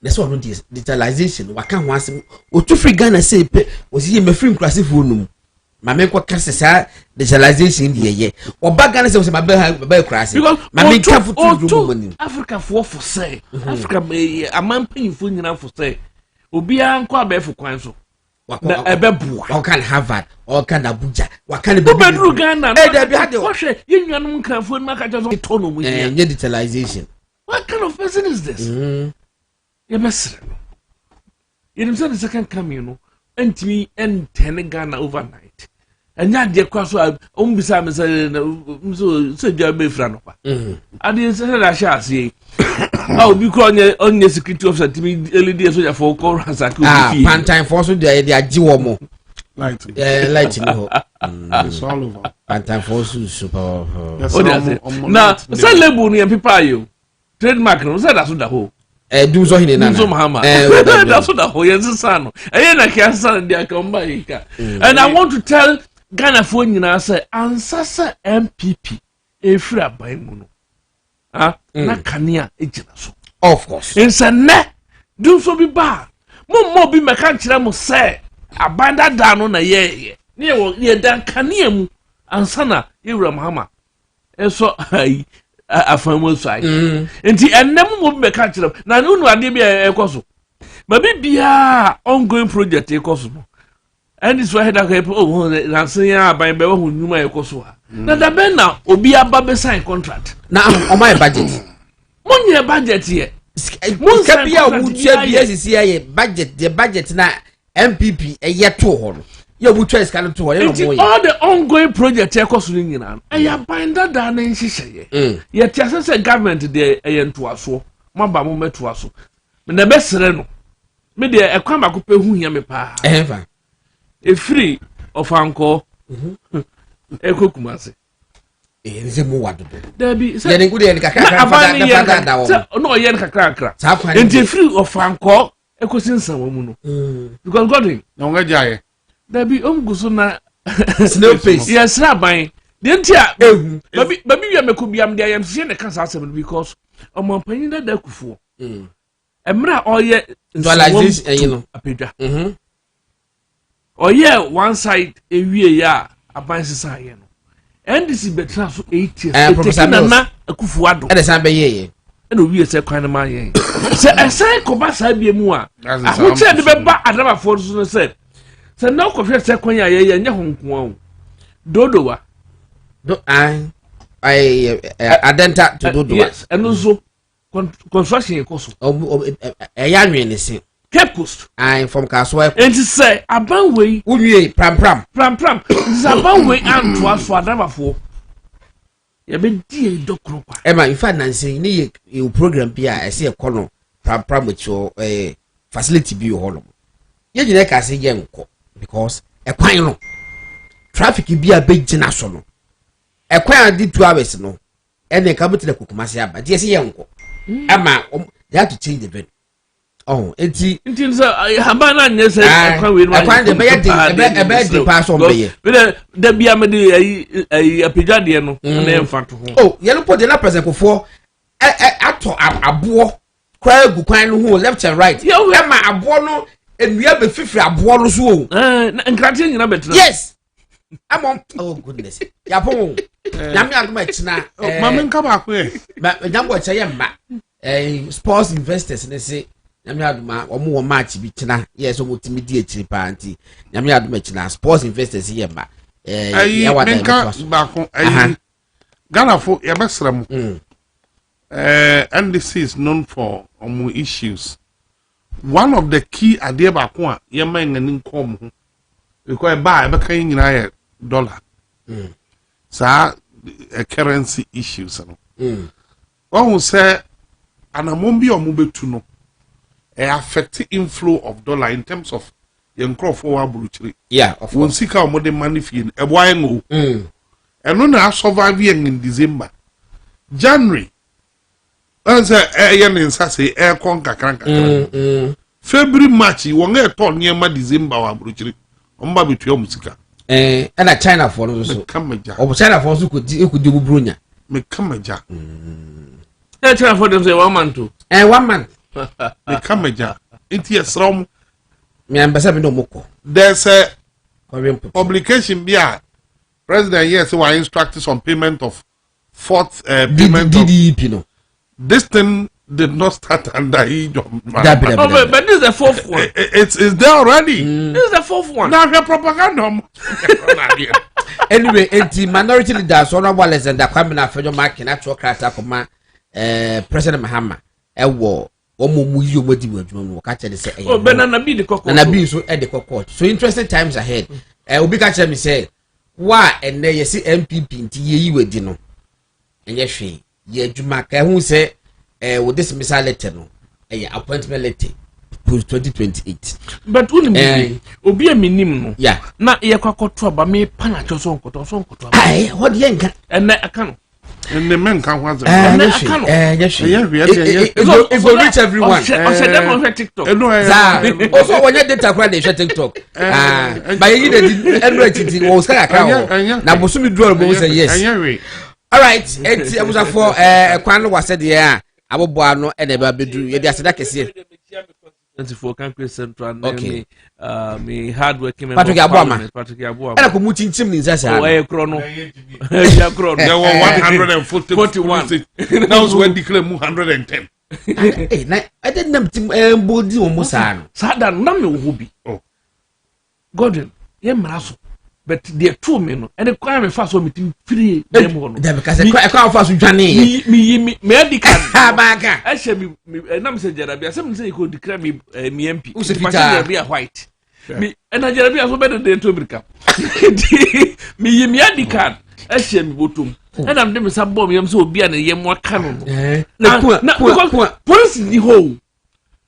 That's what it is. Digitalization. What can once or two free Ghana say was he my film classic phone. My make what can say digitalization here. Or back Ghana was my bell crash. Because my make careful to Africa for say. Africa a man paying for you for say. Obi anko abe for kwanso. What can Harvard or can Abuja? What can be Ghana? You know, can phone market digitalization. What kind of person is this? You must. You know, the second come, you know, and me and 10 Ghana overnight. And yet, the cross beside me said, you're my friend. I didn't say that I shall say. Oh, because on your security officer to me, early days with a folk or as I could. Pantime force with the Jiwomo. Light. It's all over. Pantime force super. Now, say label near people you. Trademark, no, say that's what the whole. Do so in That's what the whole is son. I can't stand there come by. And I want to tell Ghana phone you now say answer MPP a free by mono. Ah, na kania ejinaso. Of course. In say ne do so be bad. Mo be mechanic mo say abanda down na ye. Ye dan kania mu answer na Ewura Mahama. Eso afamo sai enti ennem mo be ka kire na unu ade bia ekoso ma bibia ongoing project ekoso no and this why that oh na say aban be wo nyuma ekoso ha na da ben na obi aba be sign contract na on my budget monye budget here mo ka bia wo tua bia sisi ye budget the budget na MPP eye to ho no you will try scan to all the ongoing project ekoso ni nyina ya binder da na nhihye ye tia say government de to aso maba mo meto aso me na besere no me de ekwan ba ko pe hu hia me pa e free of anko ekokumase nze mo wado da bi ye ne gude kakra fada da wo no ye kakra enti free of anko ekosinsan wo mu no because God no ngajaye Baby, guso na snail face. Yes, Rabbi. Dentia, baby, you make be am there. I'm seeing the cancer because my penny that they kufu. Emra or yet dualization, you know, a picture. Or yeah, one side a year a bind society. And this is better for 8 years. Professor Nana a kufuado. And the same ye. And we say kind of my say I say Kobasa be mua. I would say the beba I never force said. So now confess second year nya honko dodo wa do I adenta to dodo yes and also construction cost yanwe ne se Cape Coast I from Kaswa and to say aban we unwie pram this aban we and to us for adabafo ya be die dokro kwa e ma in fact nansi ni you program bia I see a kono pram with your facility bi ho no ye gine ka se ye nko because ekwan no traffic bi a begina so no ekwan adi 2 hours no ene ka buti le kokumase aba die se ye nko ama they have to change the venue oh enti so habana nye se ekwan we no ekwan de be de pass on be de bia me de apejade no na emfa to ho oh ye lopo de na present kofo ato abo kwa gu kwan no ho left and right ema abo no enua be fifiri abo no so nkrate nyina betra yes amon oh goodness ya pon nyame adoma china mama nka ba ko nyambo che ye mma sports investors ne se nyame adoma omo wo match bi china yes omo timi di echiri pa anti nyame adoma china sports investors ye mma ya wada nka ba ko Ghana fo ya besram NDC is known for omo issues. One of the key idea ba ko a ye man ngani nkom ho because buy be kan nyina ye dollar sa currency issues no who say anamon bi omo betu no affect inflow of dollar in terms of your crop for abuluchiri yeah of course sika omo de money fee e boy ngo eno na survive in December January Answer yen in Sassy air conca crank. February March, you won't get on near my December or Brucheri. On Baby to Musica. And a China for also come a jack. Or China for who could do Brunia. Make come a jack. China for them say 1 month too. And 1 month. They come a jack. It's a srom. Me ambassador no moko. There's a publication bia. President yes, who are instructed on payment of fourth payment DDP no. This thing did not start under Ijom. But this is the fourth one. It's there already. This is the fourth one. Now your propaganda. Anyway, the minority leaders on Wallace and the Kwame Federal Mark in actual class President Mahama war muyu modi wadwum ka che de say oh banana be the cocoa na be so e de cocoa so interesting times ahead obi ka che me say wa enne ye si MPP nti ye yi wadi no enye hwe ye adwuma ka hu say with this missile letter no appointment letter post 2028 but uni obi a minim no yeah na ye kwakoto aba me pana cho so nkoto ai what ye nka enne aka no and the men can was yes it will reach everyone on TikTok also when you data kwa dey share TikTok but you dey every titi wo ska account na bosumi draw bo say yes all right it was for kwan no wase dey a aboboa no e na ba beduru ye dey aseda kese 24 Country Central okay me hard working Patrick Abuama ena ko mutintim ni nsasa o kro no ya kro there were 141 now when declare 110 na I didn't know body o musa no sada na me wo bi oh Gordon ye mraso but the two me no and the crime me fast so me tim free dem ho no dem because e kwa fast dwane me medical baga I share me na me say jarabia say me say ko declare me MP usipita white me and jarabia so better than to America me medical I share me botum and am dem say bomb yam so obi an yam waka no na police the whole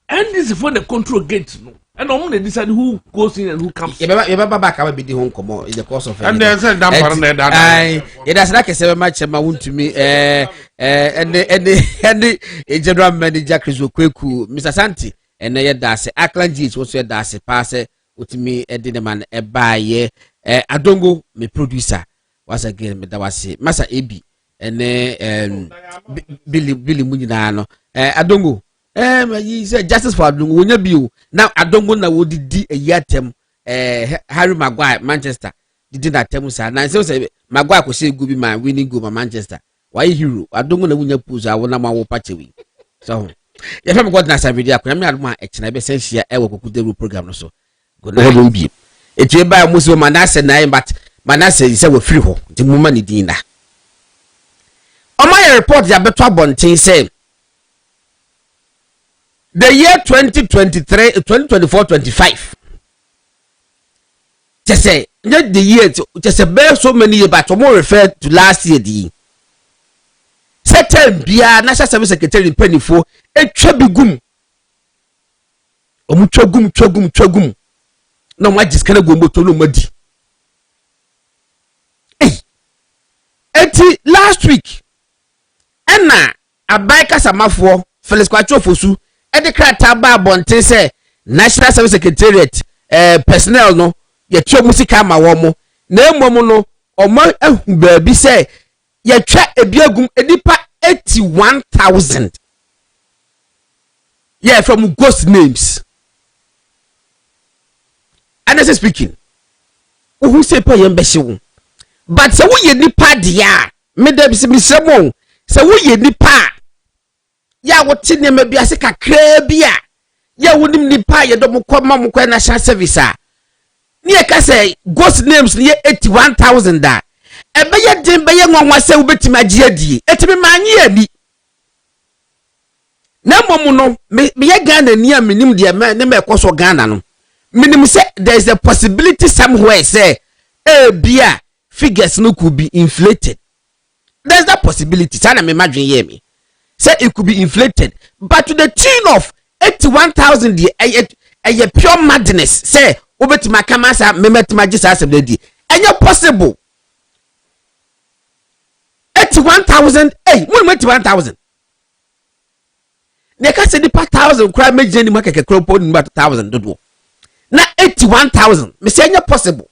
and this is for the control gate no and I'm going to decide who goes in and who comes. You back I be the home come in the course of and there's a damn it does like a 7 match amount to me and the general manager Chris Okweku Mr. Santi and that's Aklan G was said that's a passer with me a man a buy Adongo me producer was again that was Massa AB and Billy Munino Adongo he said justice for Adongo now Adongo na wo di a year term Harry Maguire Manchester did that term sir na say Maguire ko say go be man winning goal Manchester why hero Adongo na wunya puza wona ma wo pachewi so ya fam God na Asare-Bediako na me adoma e kina be say share e wo kokuderu program no so go na ho bi etie ba muso manase na but manase say we free ho di muma ni din na o my report ya beto abonten say the year 2024-25 just say not the year just say so many years but more refer to last year the certain bia national service secretary penifo etwa bigum twagum na mo agiskana go moto no madi eti last week ena abaika samafo Felix Kwacho Fosu e de krata ba bonten say national service secretariat personnel no ye twa musika ma wo mo na emom no omo ahu ba bi say ye twa ebiagum edipa 81,000 yeah from ghost names and as speaking who say pa yem behyewo but say wo ye nipa dia me da bi se misemo say wo ye nipa ya wote ne ma bia se kakra bia ya wonim nipa ye do mko national service a ne e ka say ghost names ne 81,000 da e be ye din be ye nwanwa se wo betima agi adie etimi manye ani na momu no me ye Ghana ni a menim de ne me ekoso Ghana no menim say there is a possibility somewhere say bia figures no could be inflated. There's that possibility sana me madwen ye me say it could be inflated, but to the tune of 81,000 a pure madness. Say over to my camasa, memetima just as a lady, and you're possible 81,000. Hey, 81,000. ne ka se nipa 1000 kura me gye ni ma keke kro po ni ma 1000 dodo na 81000 me say nya possible